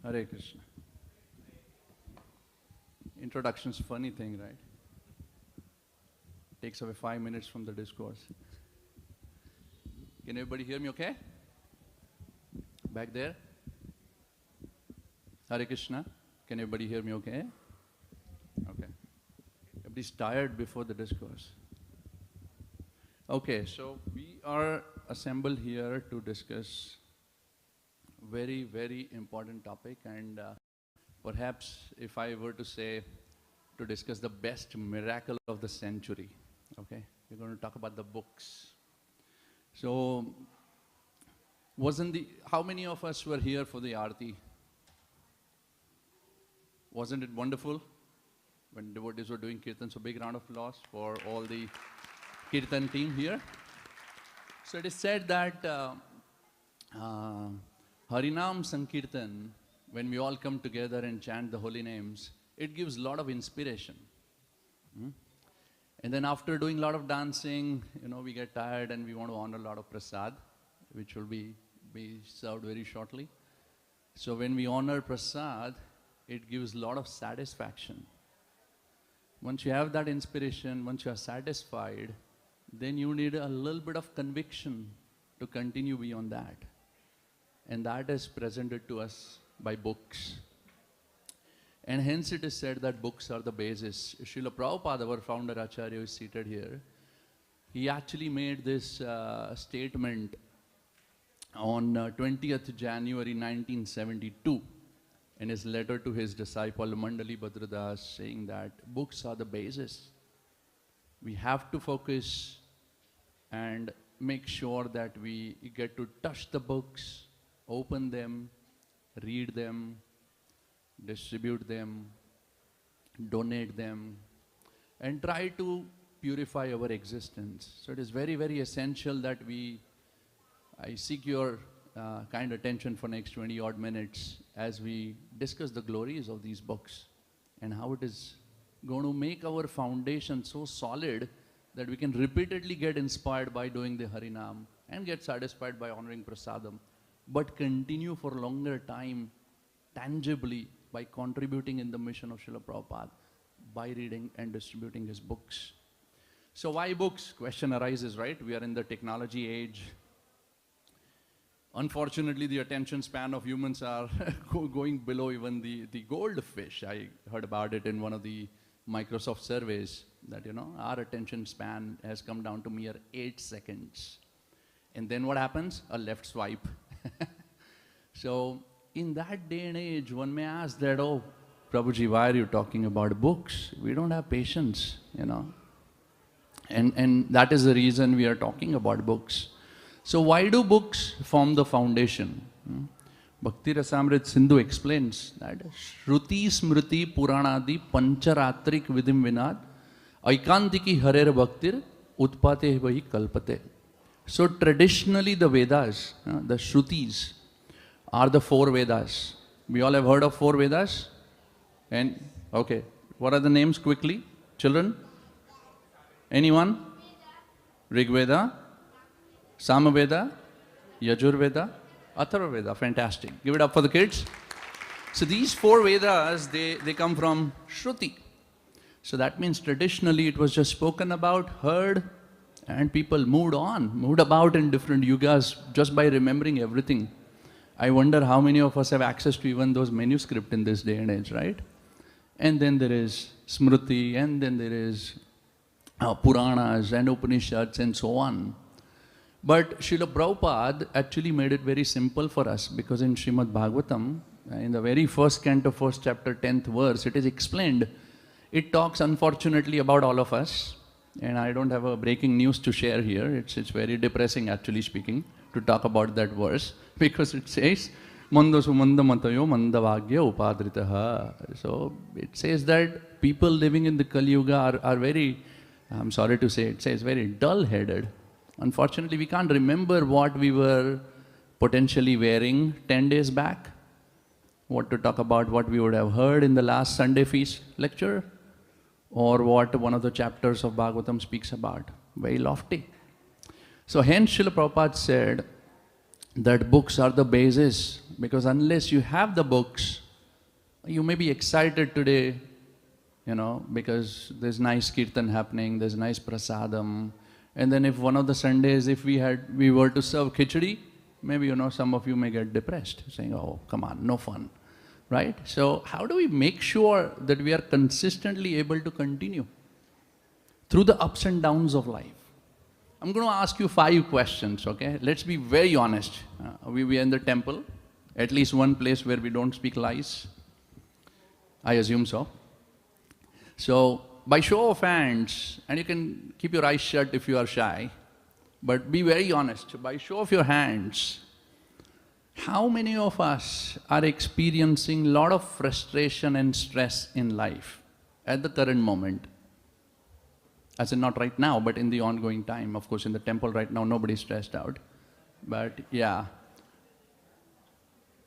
Hare Krishna. Introduction's a funny thing, right? Takes away 5 minutes from the discourse. Can everybody hear me okay? Back there? Hare Krishna. Can everybody hear me okay? Okay. Everybody's tired before the discourse. Okay, so we are assembled here to discuss very, very important topic, and perhaps if I were to say to discuss the best miracle of the century, okay, we're going to talk about the books. So, how many of us were here for the Aarti? Wasn't it wonderful when devotees were doing Kirtan? So big round of applause for all the Kirtan team here. So it is said that Harinam Sankirtan, when we all come together and chant the holy names, it gives a lot of inspiration. And then after doing a lot of dancing, we get tired and we want to honor a lot of prasad, which will be served very shortly. So when we honor prasad, it gives a lot of satisfaction. Once you have that inspiration, once you are satisfied, then you need a little bit of conviction to continue beyond that. And that is presented to us by books. And hence it is said that books are the basis. Srila Prabhupada, our founder Acharya, is seated here. He actually made this statement on 20th January 1972 in his letter to his disciple Mandali Bhadradas, saying that books are the basis. We have to focus and make sure that we get to touch the books, open them, read them, distribute them, donate them, and try to purify our existence. So it is very, very essential that I seek your kind attention for next 20 odd minutes as we discuss the glories of these books and how it is going to make our foundation so solid that we can repeatedly get inspired by doing the Harinam and get satisfied by honoring Prasadam, but continue for longer time tangibly by contributing in the mission of Srila Prabhupada by reading and distributing his books. So why books? Question arises, right? We are in the technology age. Unfortunately, the attention span of humans are going below even the goldfish. I heard about it in one of the Microsoft surveys that, our attention span has come down to mere 8 seconds. And then what happens? A left swipe. So in that day and age, one may ask that, oh, Prabhuji, why are you talking about books? We don't have patience, And that is the reason we are talking about books. So why do books form the foundation? Bhakti Rasamrit Sindhu explains that Shruti Smriti Puranadi Pancharatrik Vidim Vinad Aikantiki Harer Bhaktir Utpate Vahi Kalpate. So traditionally the Vedas, the Shrutis, are the 4 Vedas. We all have heard of 4 Vedas? And, okay, what are the names quickly? Children? Anyone? Rig Veda, Samaveda, Yajurveda, Atharvaveda. Fantastic. Give it up for the kids. So these 4 Vedas, they come from Shruti. So that means traditionally it was just spoken about, heard, and people moved about in different yugas just by remembering everything. I wonder how many of us have access to even those manuscripts in this day and age, right? And then there is Smriti, and then there is Puranas and Upanishads and so on. But Srila Prabhupada actually made it very simple for us, because in Srimad Bhagavatam, in the very first canto, first chapter, 10th verse, it is explained. It talks unfortunately about all of us, and I don't have a breaking news to share here. It's very depressing, actually speaking, to talk about that verse, because it says, Manda sumanda matayo mandavagya upadritaha. So it says that people living in the Kali Yuga are very, I'm sorry to say, it says very dull-headed. Unfortunately, we can't remember what we were potentially wearing 10 days back. What to talk about what we would have heard in the last Sunday feast lecture, or what one of the chapters of Bhagavatam speaks about. Very lofty. So hence Srila Prabhupada said that books are the basis, because unless you have the books, you may be excited today, because there's nice kirtan happening, there's nice prasadam, and then if one of the Sundays, if we were to serve khichdi, maybe, some of you may get depressed, saying, oh, come on, no fun, right? So how do we make sure that we are consistently able to continue through the ups and downs of life? I'm going to ask you 5 questions, okay? Let's be very honest. We are in the temple, at least one place where we don't speak lies. I assume so. So, by show of hands, and you can keep your eyes shut if you are shy, but be very honest, by show of your hands, how many of us are experiencing a lot of frustration and stress in life at the current moment? As in not right now, but in the ongoing time. Of course, in the temple right now, nobody's stressed out. But yeah,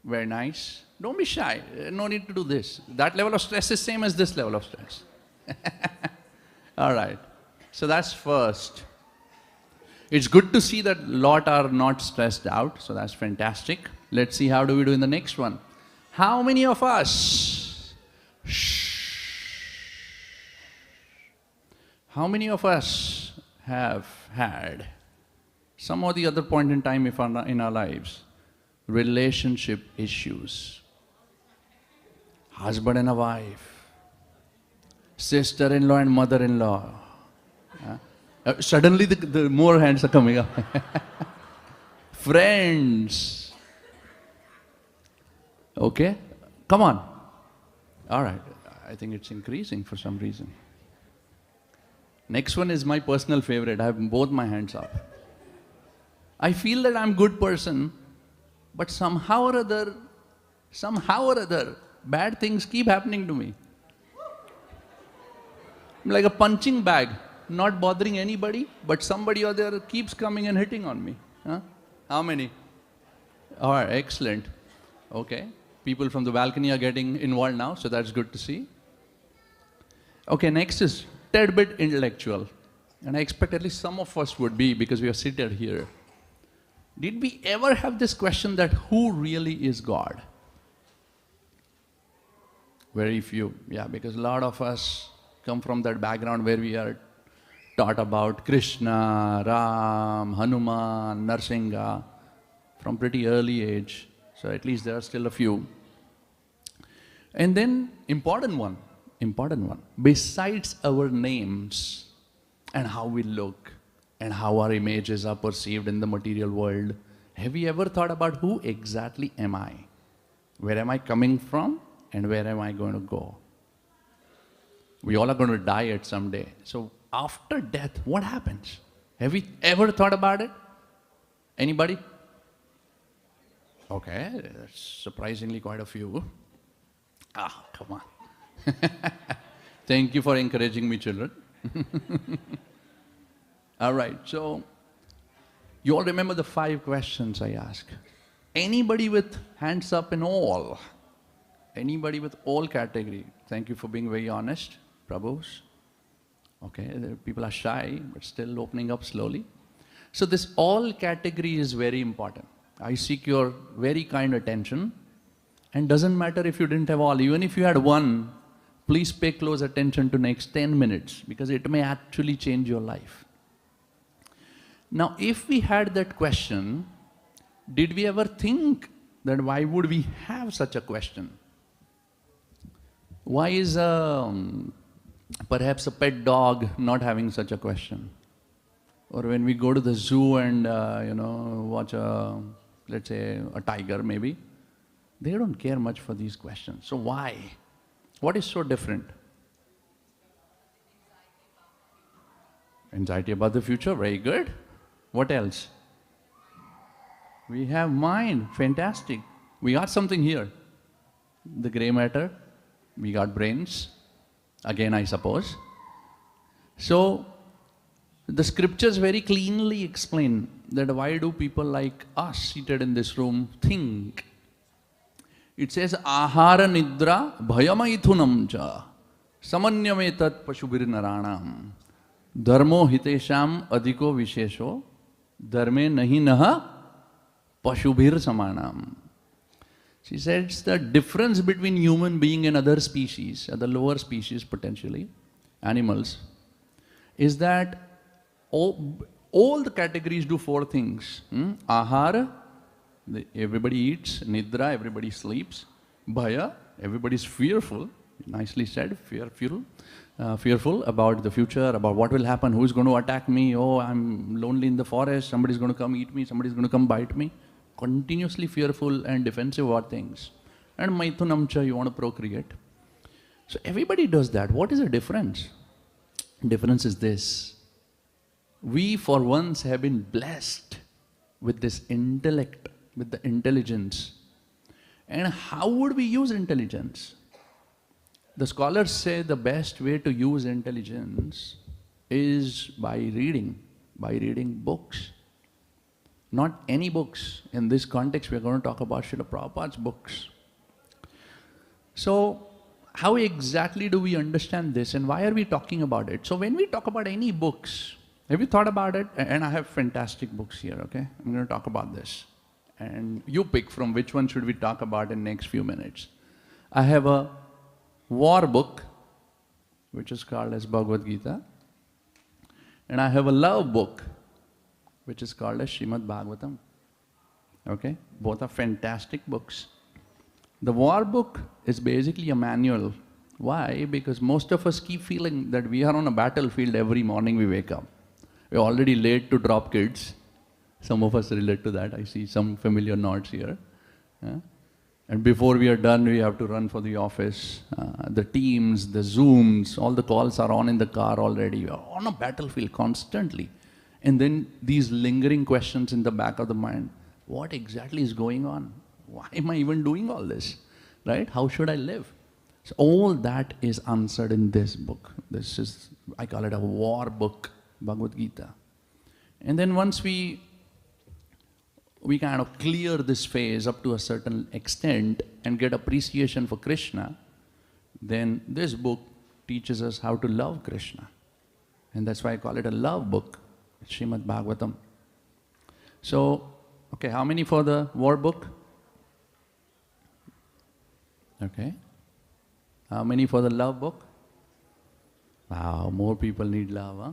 very nice. Don't be shy. No need to do this. That level of stress is same as this level of stress. All right. So that's first. It's good to see that lot are not stressed out. So that's fantastic. Let's see how do we do in the next one. How many of us? How many of us have had some or the other point in time in our lives relationship issues? Husband and a wife, sister-in-law and mother-in-law. Suddenly the more hands are coming up. Friends. Okay? Come on. All right. I think it's increasing for some reason. Next one is my personal favorite. I have both my hands up. I feel that I'm a good person, but somehow or other, bad things keep happening to me. I'm like a punching bag, not bothering anybody, but somebody or the other keeps coming and hitting on me. Huh? How many? All right, excellent. Okay, people from the balcony are getting involved now, so that's good to see. Okay, next is tad bit intellectual. And I expect at least some of us would be, because we are seated here. Did we ever have this question that who really is God? Very few, yeah, because a lot of us come from that background where we are taught about Krishna, Ram, Hanuman, Narsingha from pretty early age. So at least there are still a few. And then important one. Besides our names and how we look and how our images are perceived in the material world, have you ever thought about who exactly am I? Where am I coming from and where am I going to go? We all are going to die at some day. So after death, what happens? Have we ever thought about it? Anybody? Okay, that's surprisingly quite a few. Ah, come on. Thank you for encouraging me, children. All right, so you all remember the 5 questions I asked. Anybody with hands up in all? Anybody with all category? Thank you for being very honest, Prabhus. Okay, people are shy, but still opening up slowly. So this all category is very important. I seek your very kind attention, and doesn't matter if you didn't have all, even if you had one, please pay close attention to next 10 minutes because it may actually change your life. Now, if we had that question, did we ever think that why would we have such a question? Why is perhaps a pet dog not having such a question? Or when we go to the zoo and watch let's say a tiger maybe, they don't care much for these questions. So why? What is so different? Anxiety about the future, very good. What else? We have mind, fantastic. We got something here. The gray matter, we got brains, again I suppose. So, the scriptures very cleanly explain that why do people like us seated in this room think? It says, ahara nidra bhayamaithunam cha samanyametat pashubir naranam dharmo hitesham adhiko vishesho dharme nahi naha pashubhir samanam. She said it's the difference between human being and other species, other lower species potentially, animals, is that all the categories do four things. Ahara, everybody eats. Nidra, everybody sleeps. Bhaya, everybody is fearful. Nicely said, fearful about the future, about what will happen, who is going to attack me. Oh, I'm lonely in the forest, somebody is going to come eat me, somebody is going to come bite me. Continuously fearful and defensive about things. And maithunamcha, you want to procreate. So everybody does that. What is the difference? Difference is this. We for once have been blessed with this intellect, with the intelligence. And how would we use intelligence? The scholars say the best way to use intelligence is by reading books. Not any books. In this context, we are going to talk about Srila Prabhupada's books. So, how exactly do we understand this and why are we talking about it? So, when we talk about any books, have you thought about it? And I have fantastic books here, okay? I'm going to talk about this. And you pick from which one should we talk about in the next few minutes. I have a war book, which is called as Bhagavad Gita. And I have a love book, which is called as Srimad Bhagavatam. Okay? Both are fantastic books. The war book is basically a manual. Why? Because most of us keep feeling that we are on a battlefield every morning we wake up. We're already late to drop kids. Some of us relate to that. I see some familiar nods here. And before we are done, we have to run for the office. The Teams, the Zooms, all the calls are on in the car already. We are on a battlefield constantly. And then these lingering questions in the back of the mind. What exactly is going on? Why am I even doing all this? Right? How should I live? So all that is answered in this book. This is, I call it a war book, Bhagavad Gita. And then once we kind of clear this phase up to a certain extent and get appreciation for Krishna, then this book teaches us how to love Krishna. And that's why I call it a love book, Srimad Bhagavatam. So, okay, how many for the war book? Okay. How many for the love book? Wow, more people need love, huh?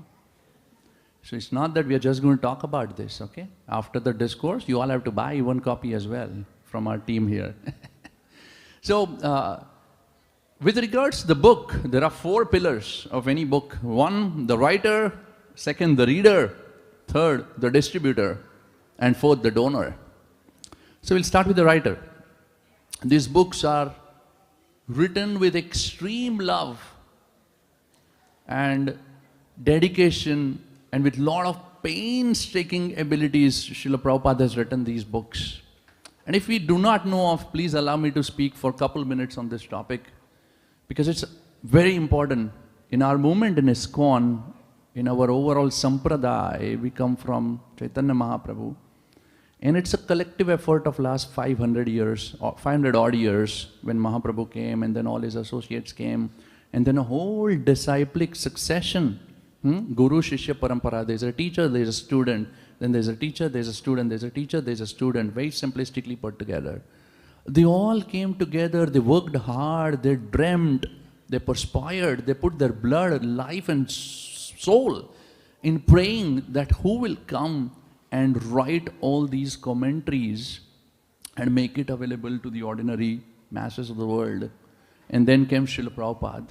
So it's not that we are just going to talk about this, okay? After the discourse, you all have to buy one copy as well from our team here. So, with regards to the book, there are 4 pillars of any book. 1, the writer. 2, the reader. 3, the distributor. And 4, the donor. So we'll start with the writer. These books are written with extreme love and dedication and with a lot of painstaking abilities. Srila Prabhupada has written these books. And if we do not know of, please allow me to speak for a couple minutes on this topic, because it's very important. In our movement in ISKCON, in our overall sampradaya, we come from Chaitanya Mahaprabhu. And it's a collective effort of last 500 years, or 500 odd years, when Mahaprabhu came and then all his associates came. And then a whole disciplic succession. Guru Shishya Parampara, there's a teacher, there's a student. then there's a teacher, there's a student, there's a teacher, there's a student, very simplistically put together. They all came together, they worked hard, they dreamt, they perspired, they put their blood, life and soul in praying that who will come and write all these commentaries and make it available to the ordinary masses of the world. And then came Srila Prabhupada.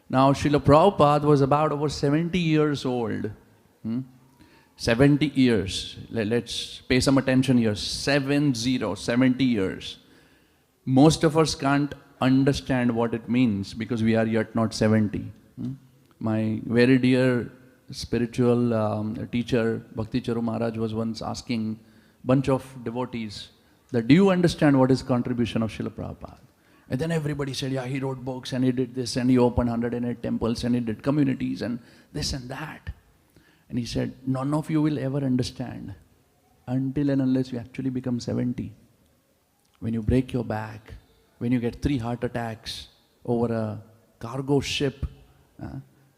Now Srila Prabhupada was about over 70 years old. 70 years. Let's pay some attention here. 70 years. Most of us can't understand what it means because we are yet not 70. My very dear spiritual teacher, Bhakti Charu Maharaj, was once asking a bunch of devotees that, do you understand what is contribution of Srila Prabhupada? And then everybody said, yeah, he wrote books and he did this and he opened 108 temples and he did communities and this and that. And he said, none of you will ever understand until and unless you actually become 70. When you break your back, when you get 3 heart attacks over a cargo ship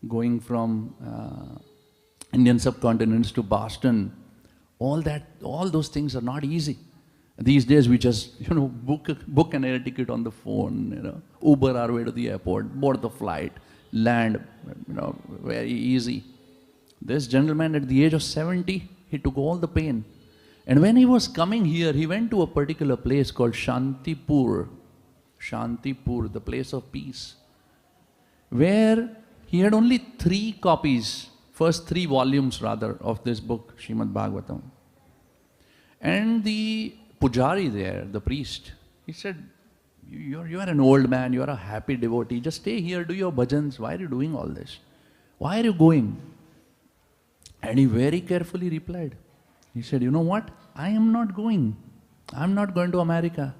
going from Indian subcontinents to Boston, all those things are not easy. These days we just, book an air ticket on the phone, Uber our way to the airport, board the flight, land, very easy. This gentleman at the age of 70, he took all the pain. And when he was coming here, he went to a particular place called Shantipur. Shantipur, the place of peace, where he had only 3 copies, first 3 volumes rather, of this book, Srimad Bhagavatam. And the Pujari there, the priest, he said, you are an old man, you are a happy devotee, just stay here, do your bhajans, why are you doing all this? Why are you going? And he very carefully replied. He said, you know what? I am not going. I am not going to America.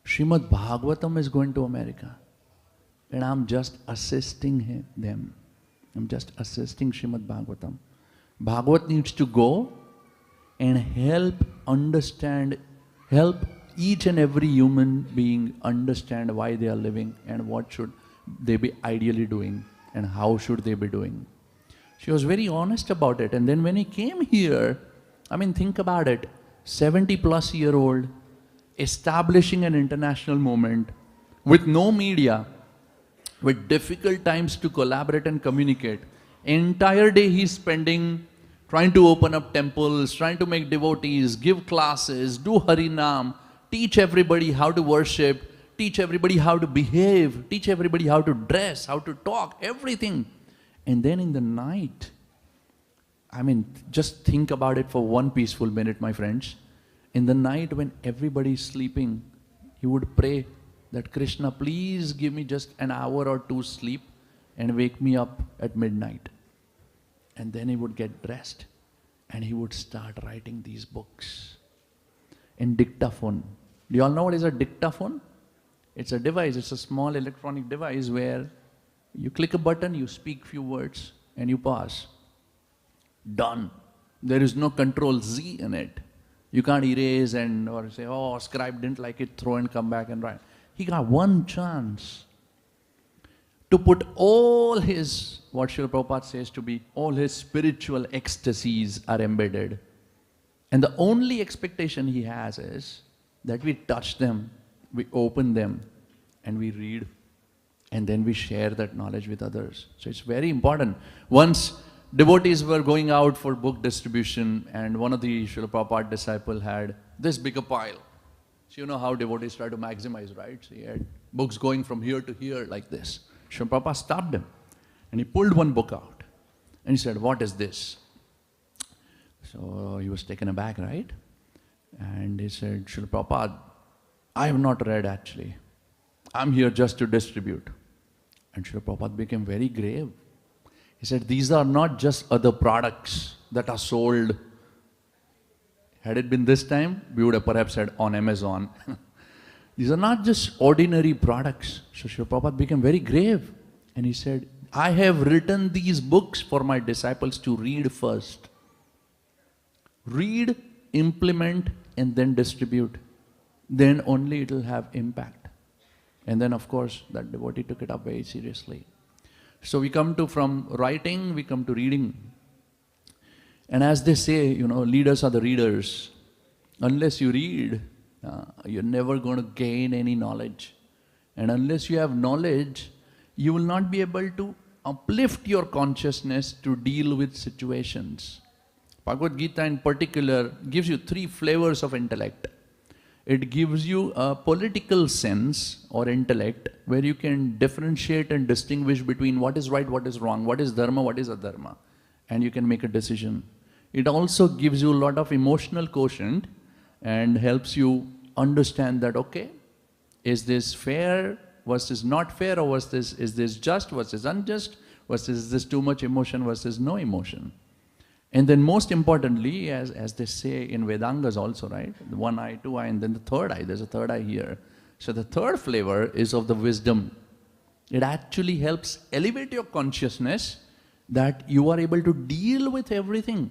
Srimad Bhagavatam is going to America. And I am just assisting them. I am just assisting Srimad Bhagavatam. Bhagavat needs to go and help each and every human being understand why they are living and what should they be ideally doing and how should they be doing. She was very honest about it. And then when he came here, think about it, 70-plus-year-old, establishing an international movement with no media, with difficult times to collaborate and communicate. Entire day he's spending trying to open up temples, trying to make devotees, give classes, do Harinam, teach everybody how to worship, teach everybody how to behave, teach everybody how to dress, how to talk, everything. And then in the night, just think about it for one peaceful minute, my friends. In the night when everybody is sleeping, he would pray that, Krishna, please give me just an hour or 2 sleep and wake me up at midnight. And then he would get dressed and he would start writing these books in dictaphone. Do you all know what is a dictaphone? It's a device, it's a small electronic device where you click a button, you speak few words and you pause. Done. There is no control Z in it. You can't erase or say, oh, scribe didn't like it, throw and come back and write. He got one chance to put all his, what Srila Prabhupada says to be, all his spiritual ecstasies are embedded. And the only expectation he has is that we touch them, we open them, and we read, and then we share that knowledge with others. So it's very important. Once devotees were going out for book distribution, and one of the Srila Prabhupada disciples had this bigger pile. So you know how devotees try to maximize, right? So he had books going from here to here like this. Srila Prabhupada stopped him and he pulled one book out and he said, what is this? So he was taken aback, right? And he said, Srila Prabhupada, I have not read actually. I'm here just to distribute. And Srila Prabhupada became very grave. He said, these are not just other products that are sold. Had it been this time, we would have perhaps said on Amazon. These are not just ordinary products. So Srila Prabhupada became very grave. And he said, I have written these books for my disciples to read first. Read, implement, and then distribute. Then only it will have impact. And then of course, that devotee took it up very seriously. So we come to, from writing, we come to reading. And as they say, leaders are the readers. Unless you read, you're never going to gain any knowledge. And unless you have knowledge, you will not be able to uplift your consciousness to deal with situations. Bhagavad Gita in particular gives you 3 flavors of intellect. It gives you a political sense or intellect where you can differentiate and distinguish between what is right, what is wrong, what is dharma, what is adharma, and you can make a decision. It also gives you a lot of emotional quotient and helps you understand that, okay, is this fair versus not fair, or is this just versus unjust, versus is this too much emotion versus no emotion. And then most importantly, as they say in Vedangas also, right? The 1 eye, 2 eye, and then the 3rd eye. There's a 3rd eye here. So the 3rd flavor is of the wisdom. It actually helps elevate your consciousness that you are able to deal with everything.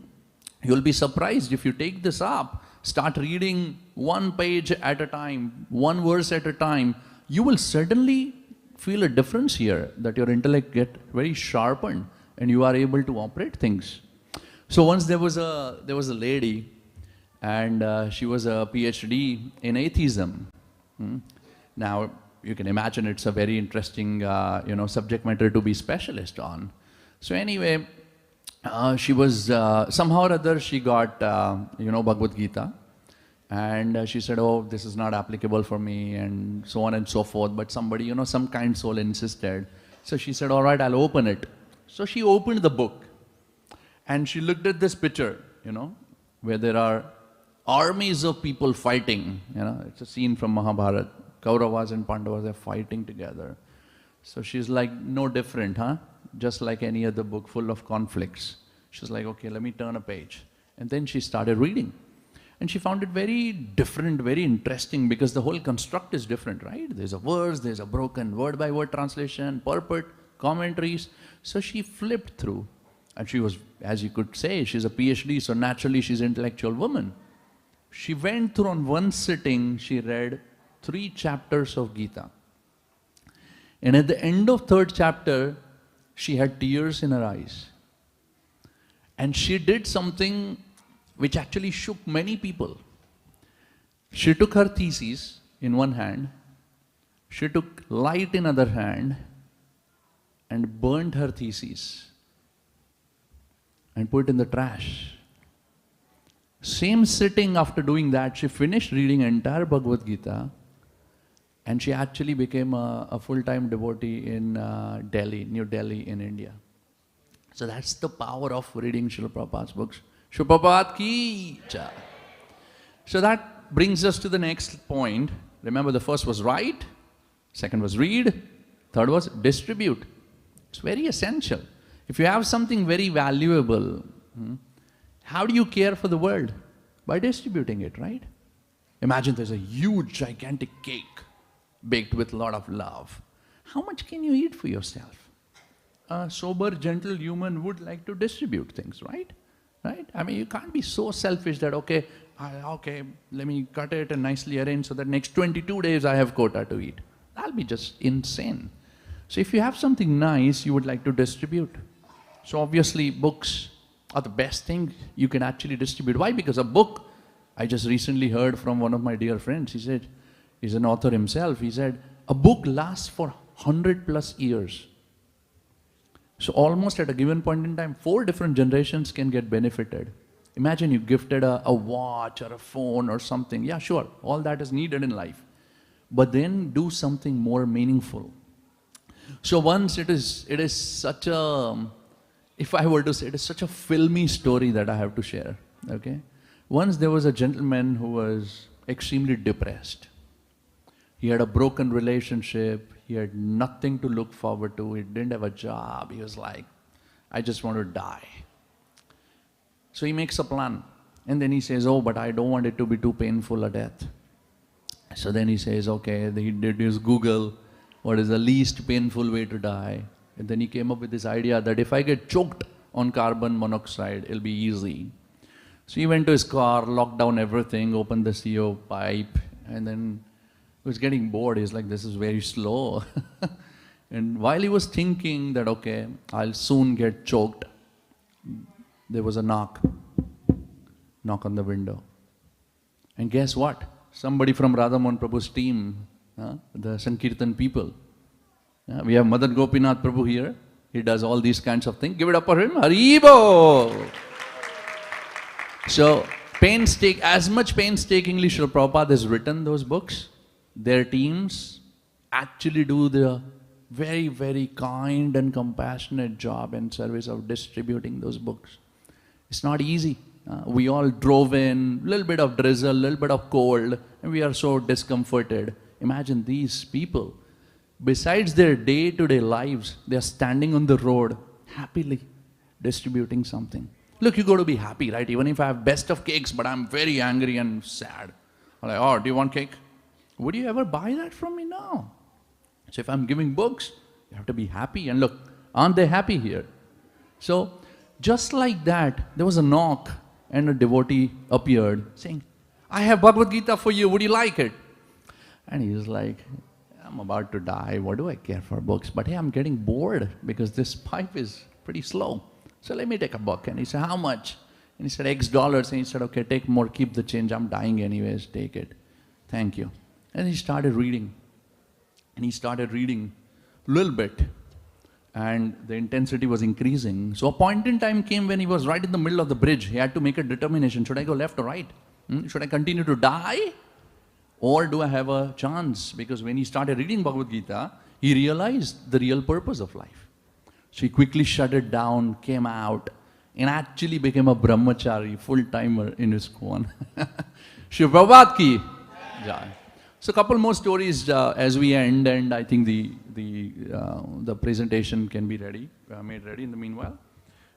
You'll be surprised if you take this up, start reading 1 page at a time, 1 verse at a time, you will suddenly feel a difference here, that your intellect get very sharpened and you are able to operate things. So once there was a lady, and she was a PhD in atheism. Now you can imagine it's a very interesting subject matter to be specialist on. So anyway, she was somehow or other she got Bhagavad Gita, and she said, oh, this is not applicable for me, and so on and so forth. But somebody, some kind soul insisted. So she said, all right, I'll open it. So she opened the book. And she looked at this picture, where there are armies of people fighting. It's a scene from Mahabharata. Kauravas and Pandavas are fighting together. So she's like, no different, huh? Just like any other book full of conflicts. She's like, okay, let me turn a page. And then she started reading. And she found it very different, very interesting, because the whole construct is different, right? There's a verse, there's a broken word-by-word translation, purport, commentaries. So she flipped through. And she was, as you could say, she's a PhD, so naturally she's an intellectual woman. She went through on 1 sitting, she read 3 chapters of Gita. And at the end of 3rd chapter, she had tears in her eyes. And she did something which actually shook many people. She took her thesis in one hand, she took light in other hand, and burned her thesis and put it in the trash. Same sitting, after doing that, she finished reading entire Bhagavad Gita, and she actually became a full-time devotee in Delhi, New Delhi in India. So that's the power of reading Srila Prabhupada's books. Srila Prabhupada ki jai. So that brings us to the next point. Remember, the first was write, second was read, third was distribute. It's very essential. If you have something very valuable, how do you care for the world? By distributing it, right? Imagine there's a huge, gigantic cake baked with a lot of love. How much can you eat for yourself? A sober, gentle human would like to distribute things, right? Right? I mean, you can't be so selfish that, okay, let me cut it and nicely arrange so that next 22 days I have quota to eat. That'll be just insane. So if you have something nice, you would like to distribute. So obviously, books are the best thing you can actually distribute. Why? Because a book, I just recently heard from one of my dear friends, he said, he's an author himself, he said, a book lasts for 100+ years. So almost at a given point in time, 4 different generations can get benefited. Imagine you gifted a watch or a phone or something. Yeah, sure, all that is needed in life. But then do something more meaningful. So once it is such a, if I were to say, it is such a filmy story that I have to share, okay? Once there was a gentleman who was extremely depressed. He had a broken relationship, he had nothing to look forward to, he didn't have a job, he was like, I just want to die. So he makes a plan, and then he says, oh, but I don't want it to be too painful a death. So then he says, okay, he did his Google, what is the least painful way to die? And then he came up with this idea that if I get choked on carbon monoxide, it'll be easy. So he went to his car, locked down everything, opened the CO pipe, and then he was getting bored. He's like, this is very slow. And while he was thinking that, okay, I'll soon get choked, there was a knock. knock on the window. And guess what? Somebody from Radha Mohan Prabhu's team, the Sankirtan people. We have Madan Gopinath Prabhu here. He does all these kinds of things. Give it up for him. Haribo! So, as much painstakingly Srila Prabhupada has written those books, their teams actually do the very, very kind and compassionate job and service of distributing those books. It's not easy. We all drove in, a little bit of drizzle, a little bit of cold, and we are so discomforted. Imagine these people. Besides their day-to-day lives, they are standing on the road happily distributing something. Look, you got to be happy, right? Even if I have best of cakes, but I'm very angry and sad. I'm like, oh, do you want cake? Would you ever buy that from me? No. So if I'm giving books, you have to be happy. And look, aren't they happy here? So just like that, there was a knock and a devotee appeared saying, I have Bhagavad Gita for you. Would you like it? And he was like, I'm about to die. What do I care for books? But hey, I'm getting bored because this pipe is pretty slow. So let me take a book. And he said, how much? And he said, X dollars. And he said, okay, take more, keep the change. I'm dying anyways, take it. Thank you. And he started reading. And he started reading a little bit. And the intensity was increasing. So a point in time came when he was right in the middle of the bridge. He had to make a determination. Should I go left or right? Should I continue to die? Or do I have a chance? Because when he started reading Bhagavad Gita, he realized the real purpose of life. So he quickly shut it down, came out, and actually became a brahmachari, full-timer in ISKCON. Shri Prabhupada ki jai. So a couple more stories as we end, and I think the presentation can be ready, made ready in the meanwhile.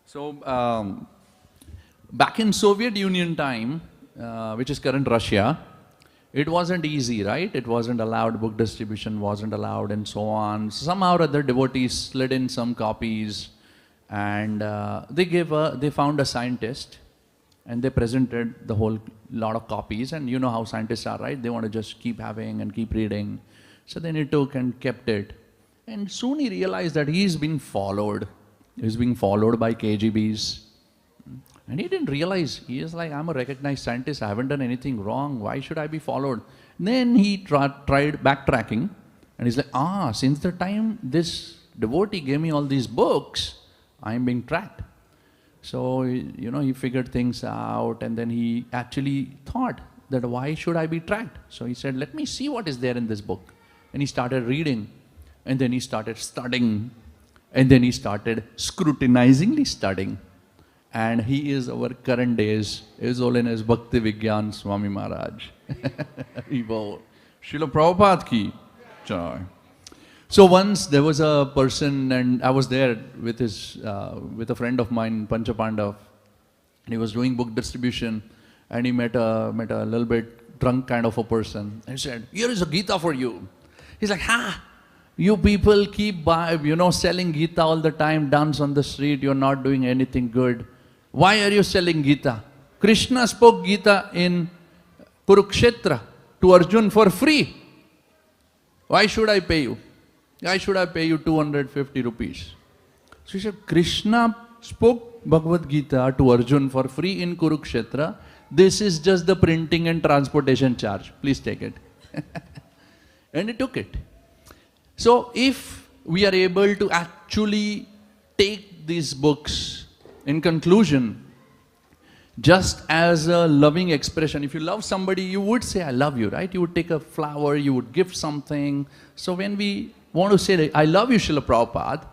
So back in Soviet Union time, which is current Russia, it wasn't easy, right? It wasn't allowed, book distribution wasn't allowed and so on. Somehow or other devotees slid in some copies and they found a scientist and they presented the whole lot of copies, and you know how scientists are, right? They want to just keep having and keep reading. So then he took and kept it. And soon he realized that he's being followed. He's being followed by KGBs. And he didn't realize, he is like, I'm a recognized scientist, I haven't done anything wrong, why should I be followed? Then he tried backtracking, and he's like, since the time this devotee gave me all these books, I'm being tracked. So, he figured things out, and then he actually thought that why should I be tracked? So he said, let me see what is there in this book. And he started reading, and then he started studying, and then he started scrutinizingly studying. And he is our current days, His Holiness Bhakti Vigyan Swami Maharaj. Srila Prabhupada ki jai. So once there was a person, and I was there with a friend of mine, Panchapandav, and he was doing book distribution, and he met a little bit drunk kind of a person. And he said, here is a Gita for you. He's like, you people keep selling Gita all the time, dance on the street, you're not doing anything good. Why are you selling Gita? Krishna spoke Gita in Kurukshetra to Arjun for free. Why should I pay you? Why should I pay you 250 rupees? So he said, Krishna spoke Bhagavad Gita to Arjun for free in Kurukshetra. This is just the printing and transportation charge. Please take it. And he took it. So if we are able to actually take these books, in conclusion, just as a loving expression, if you love somebody, you would say, I love you, right? You would take a flower, you would gift something. So when we want to say, I love you, Srila Prabhupada,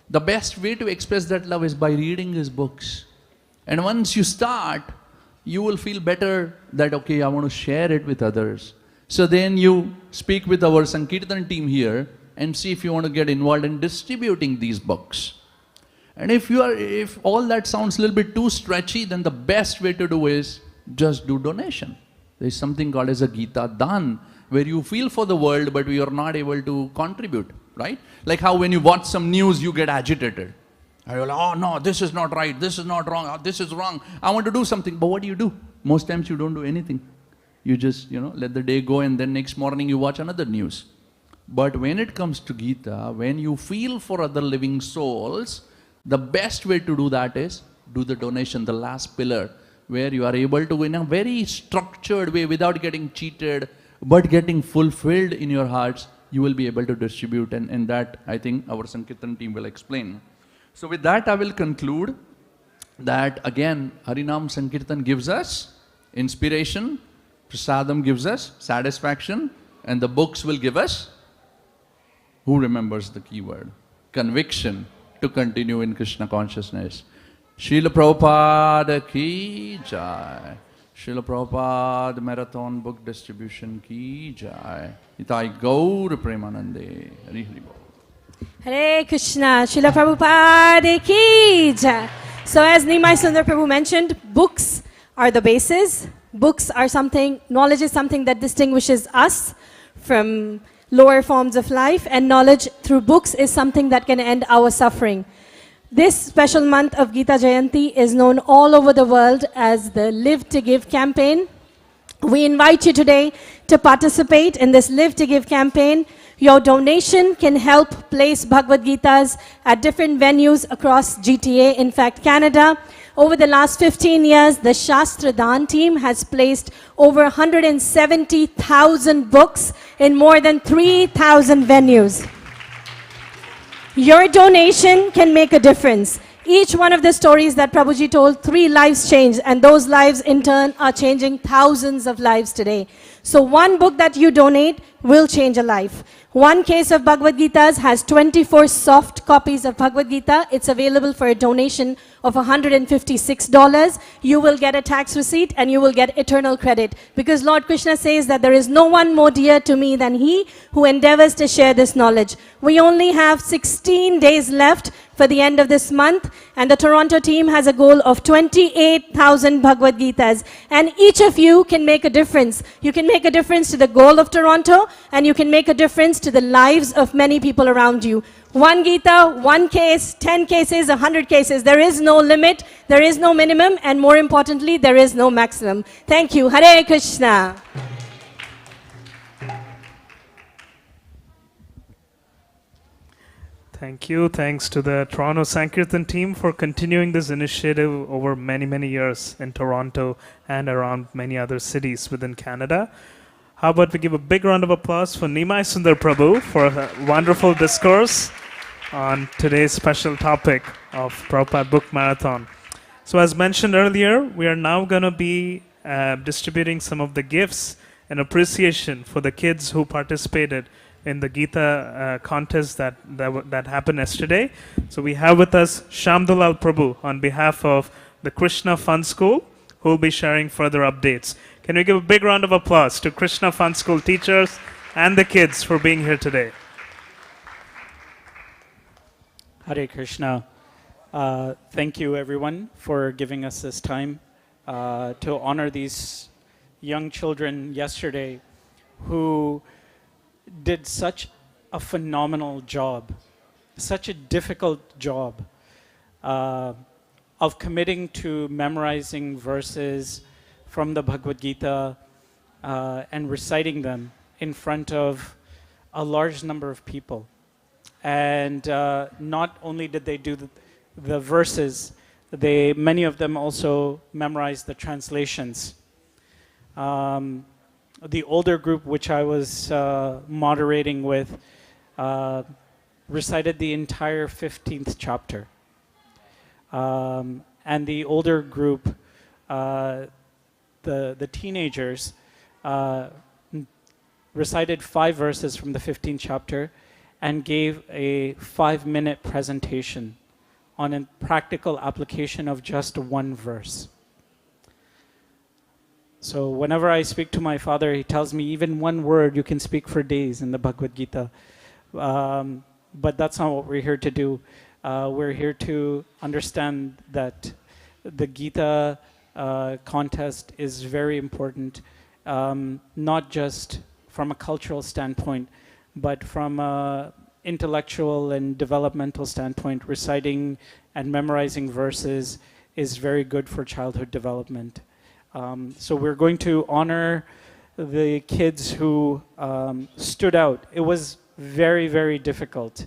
the best way to express that love is by reading his books. And once you start, you will feel better that, okay, I want to share it with others. So then you speak with our Sankirtan team here and see if you want to get involved in distributing these books. And if all that sounds a little bit too stretchy, then the best way to do is just do donation. There is something called as a Gita Dan, where you feel for the world, but you are not able to contribute, right? Like how when you watch some news, you get agitated. And you're like, oh no, this is not right, this is not wrong, this is wrong. I want to do something, but what do? Most times you don't do anything. You just, let the day go, and then next morning you watch another news. But when it comes to Gita, when you feel for other living souls, the best way to do that is do the donation, the last pillar. where you are able to, in a very structured way, without getting cheated, but getting fulfilled in your hearts, you will be able to distribute. And that, I think, our Sankirtan team will explain. So with that, I will conclude that, again, Harinam Sankirtan gives us inspiration, Prasadam gives us satisfaction, and the books will give us, who remembers the key word? Conviction to continue in Krishna consciousness. Srila Prabhupada ki jai. Srila Prabhupada Marathon Book Distribution ki jai. Itai Gaur Premanande. Hari Hari Bol. Hare Krishna, Srila Prabhupada ki jai. So as Nimai Sundar Prabhu mentioned, books are the basis. Books are something, knowledge is something that distinguishes us from lower forms of life, and knowledge through books is something that can end our suffering. This special month of Gita Jayanti is known all over the world as the Live to Give campaign. We invite you today to participate in this Live to Give campaign. Your donation can help place Bhagavad Gitas at different venues across GTA, in fact Canada. Over the last 15 years, the Shastra Dan team has placed over 170,000 books in more than 3,000 venues. Your donation can make a difference. Each one of the stories that Prabhuji told, 3 lives changed, and those lives in turn are changing thousands of lives today. So one book that you donate will change a life. One case of Bhagavad Gita's has 24 soft copies of Bhagavad Gita. It's available for a donation of $156. You will get a tax receipt and you will get eternal credit. Because Lord Krishna says that there is no one more dear to me than he who endeavors to share this knowledge. We only have 16 days left for the end of this month, and the Toronto team has a goal of 28,000 Bhagavad Gitas, and each of you can make a difference. You can make a difference to the goal of Toronto, and you can make a difference to the lives of many people around you. 1 Gita, 1 case, 10 cases, 100 cases. There is no limit, there is no minimum, and more importantly, there is no maximum. Thank you. Hare Krishna. Thank you. Thanks to the Toronto Sankirtan team for continuing this initiative over many, many years in Toronto and around many other cities within Canada. How about we give a big round of applause for Nimai Sundar Prabhu for a wonderful discourse on today's special topic of Prabhupada Book Marathon. So as mentioned earlier, we are now going to be distributing some of the gifts and appreciation for the kids who participated in the Gita contest that happened yesterday. So we have with us Shamdulal Prabhu on behalf of the Krishna Fun School, who will be sharing further updates. Can we give a big round of applause to Krishna Fun School teachers and the kids for being here today? Hare Krishna. Thank you everyone for giving us this time to honor these young children yesterday who did such a phenomenal job, such a difficult job of committing to memorizing verses from the Bhagavad Gita and reciting them in front of a large number of people. And not only did they do the verses, many of them also memorized the translations. The older group, which I was moderating with, recited the entire 15th chapter. And the older group, the teenagers, recited 5 verses from the 15th chapter and gave a 5-minute presentation on a practical application of just 1 verse. So whenever I speak to my father, he tells me even 1 word you can speak for days in the Bhagavad Gita. But that's not what we're here to do. We're here to understand that the Gita contest is very important, not just from a cultural standpoint, but from an intellectual and developmental standpoint. Reciting and memorizing verses is very good for childhood development. So we're going to honor the kids who stood out. It was very, very difficult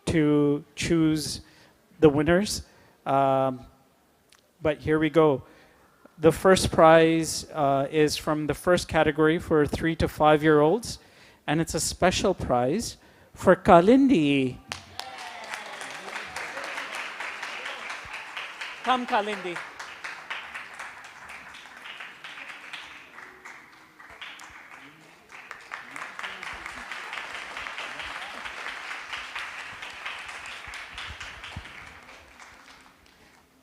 to choose the winners, but here we go. The first prize is from the first category for 3 to 5-year-olds, and it's a special prize for Kalindi. Come, Kalindi.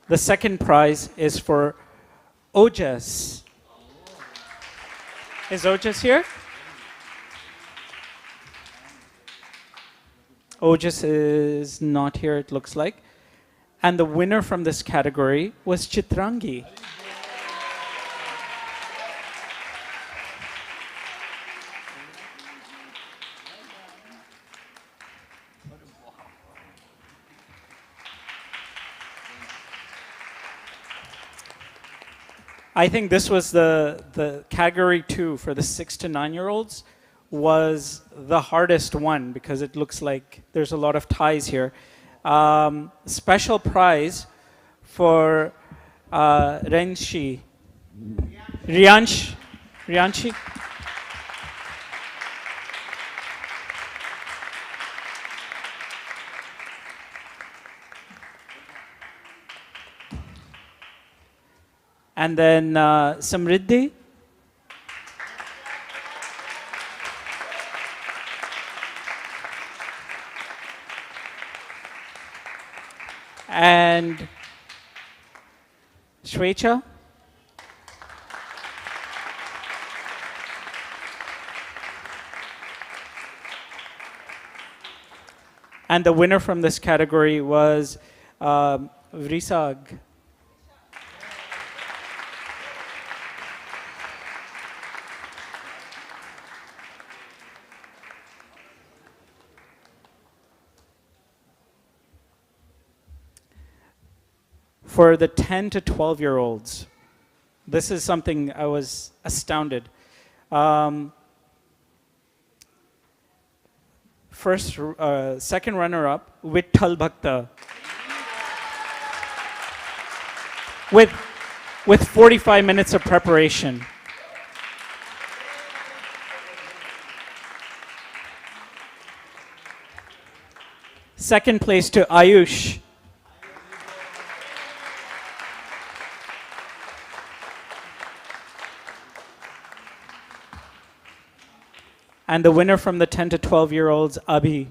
The second prize is for Ojas. Is Ojas here? Ojas is not here, it looks like. And the winner from this category was Chitrangi. I think this was the category 2 for the 6 to 9-year-olds was the hardest one because it looks like there's a lot of ties here. Special prize for Rianshi. And then Samriddhi. And Shwecha. And the winner from this category was Vrisag. For the 10 to 12-year-olds, this is something I was astounded. Second runner-up, Vitthal Bhakta, with 45 minutes of preparation. Second place to Ayush. And the winner from the 10 to 12-year-olds, Abhi.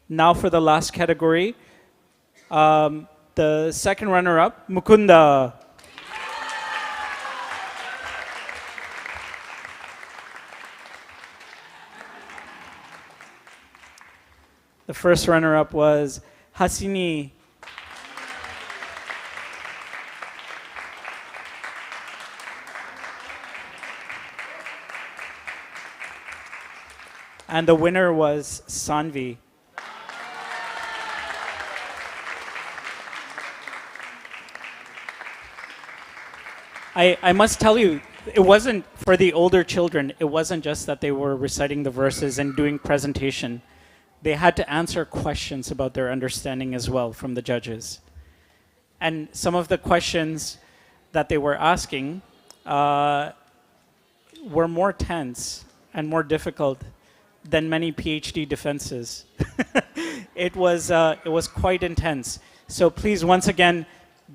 Now for the last category, the second runner-up, Mukunda. The first runner-up was Hasini. And the winner was Sanvi. I must tell you, it wasn't for the older children, it wasn't just that they were reciting the verses and doing presentation. They had to answer questions about their understanding as well from the judges. And some of the questions that they were asking were more tense and more difficult than many PhD defenses. It was quite intense. So please, once again,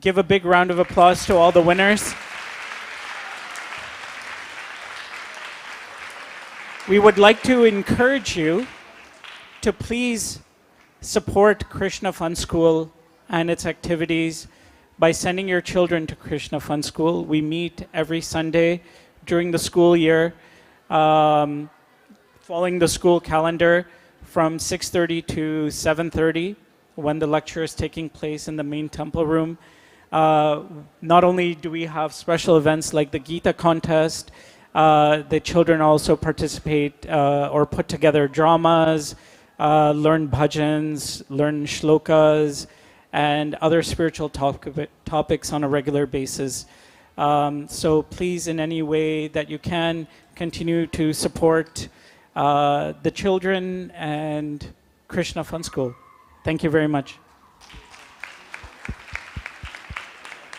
give a big round of applause to all the winners. We would like to encourage you to please support Krishna Fun School and its activities by sending your children to Krishna Fun School. We meet every Sunday during the school year, following the school calendar from 6:30 to 7:30 when the lecture is taking place in the main temple room. Not only do we have special events like the Gita contest, the children also participate or put together dramas, learn bhajans, learn shlokas, and other spiritual topics on a regular basis. So please, in any way that you can, continue to support the children and Krishna Fun School. Thank you very much.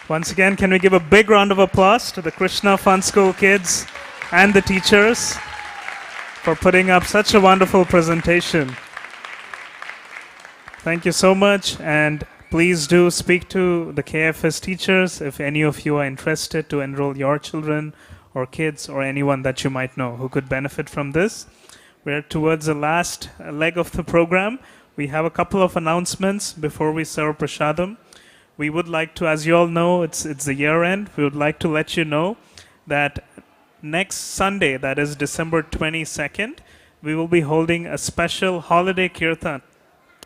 Once again, can we give a big round of applause to the Krishna Fun School kids and the teachers for putting up such a wonderful presentation. Thank you so much, and please do speak to the KFS teachers if any of you are interested to enroll your children or kids or anyone that you might know who could benefit from this. We're towards the last leg of the program. We have a couple of announcements before we serve prasadam. We would like to, as you all know, it's the year end. We would like to let you know that next Sunday, that is December 22nd, we will be holding a special holiday kirtan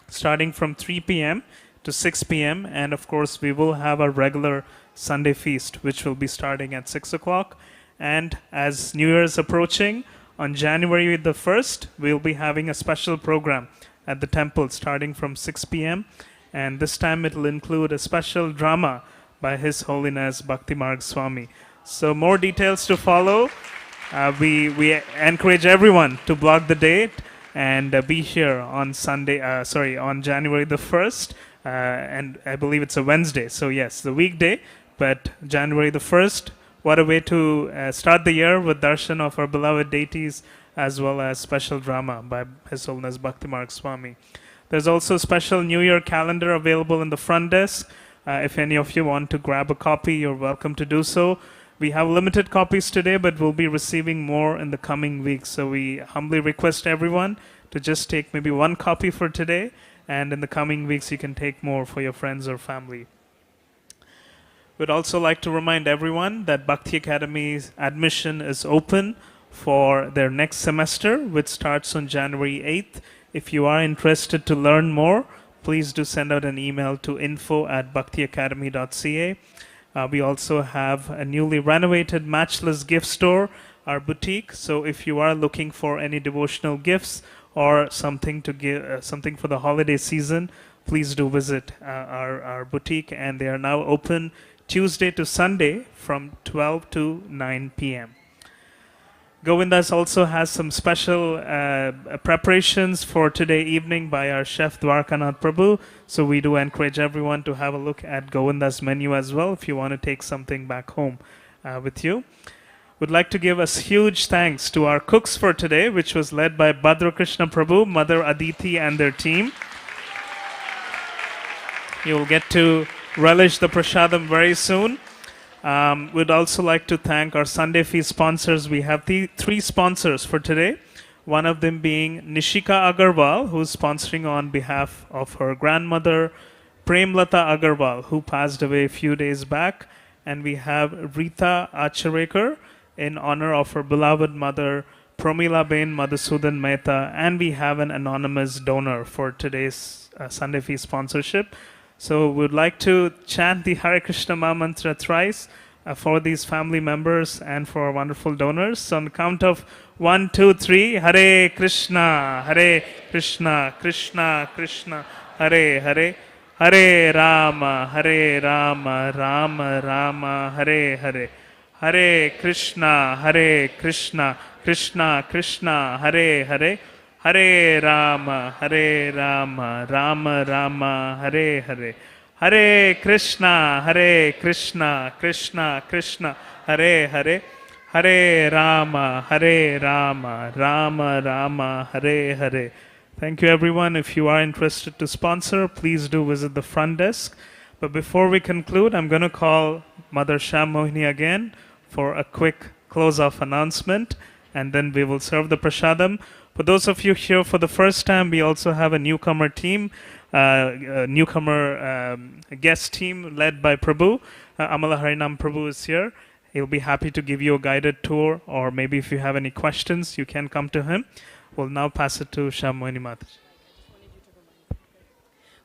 starting from 3 p.m. to 6 p.m. And of course, we will have our regular Sunday feast, which will be starting at 6 o'clock. And as New Year is approaching, on January the 1st, we'll be having a special program at the temple starting from 6 p.m. And this time it will include a special drama by His Holiness Bhakti Marg Swami. So more details to follow. We encourage everyone to block the date and be here on on January the 1st. And I believe it's a Wednesday. So yes, the weekday, but January the 1st. What a way to start the year with darshan of our beloved deities as well as special drama by His Holiness Bhakti Marg Swami. There's also a special New Year calendar available in the front desk. If any of you want to grab a copy, you're welcome to do so. We have limited copies today, but we'll be receiving more in the coming weeks. So we humbly request everyone to just take maybe one copy for today, and in the coming weeks you can take more for your friends or family. We'd also like to remind everyone that Bhakti Academy's admission is open for their next semester, which starts on January 8th. If you are interested to learn more, please do send out an email to info@bhaktiacademy.ca. We also have a newly renovated Matchless Gift Store, our boutique. So if you are looking for any devotional gifts or something to give, something for the holiday season, please do visit our boutique. And they are now open Tuesday to Sunday from 12 to 9 p.m. Govindas also has some special preparations for today evening by our chef Dwarkanath Prabhu. So we do encourage everyone to have a look at Govinda's menu as well if you want to take something back home with you. Would like to give a huge thanks to our cooks for today, which was led by Bhadra Krishna Prabhu, Mother Aditi and their team. You'll get to relish the prasadam very soon. We'd also like to thank our Sunday feast sponsors. We have three sponsors for today. One of them being Nishika Agarwal, who's sponsoring on behalf of her grandmother, Premlata Agarwal, who passed away a few days back. And we have Rita Acharekar in honor of her beloved mother, Promila Ben Madhusudan Mehta. And we have an anonymous donor for today's Sunday feast sponsorship. So we'd like to chant the Hare Krishna Maha Mantra thrice for these family members and for our wonderful donors. So on the count of 1, 2, 3, Hare Krishna, Krishna Krishna, Hare Hare, Hare Rama, Rama Rama, Hare Hare, Hare Krishna, Krishna Krishna, Hare Hare, Hare Rama, Rama Rama, Hare Hare. Hare Krishna, Krishna Krishna, Hare Hare. Hare Rama, Rama Rama, Hare Hare. Thank you everyone. If you are interested to sponsor, please do visit the front desk. But before we conclude, I'm going to call Mother Shyam Mohini again for a quick close-off announcement, and then we will serve the prasadam. For those of you here for the first time, we also have a newcomer team, guest team led by Prabhu. Amala Harinam Prabhu is here. He'll be happy to give you a guided tour, or maybe if you have any questions, you can come to him. We'll now pass it to Shyam Mohini Mataji.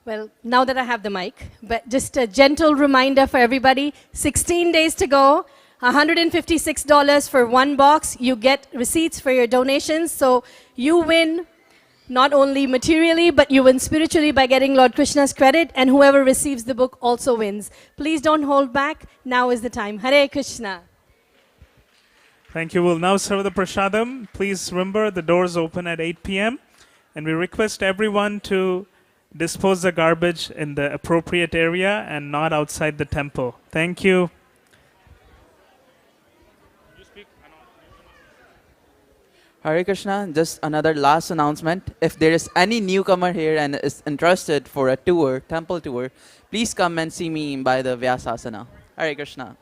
Well, now that I have the mic, but just a gentle reminder for everybody, 16 days to go. $156 for one box. You get receipts for your donations. So you win not only materially, but you win spiritually by getting Lord Krishna's credit, and whoever receives the book also wins. Please don't hold back. Now is the time. Hare Krishna. Thank you. We'll now serve the prasadam. Please remember the doors open at 8 p.m. and we request everyone to dispose the garbage in the appropriate area and not outside the temple. Thank you. Hare Krishna, just another last announcement. If there is any newcomer here and is interested for a tour, temple tour, please come and see me by the Vyasasana. Hare Krishna.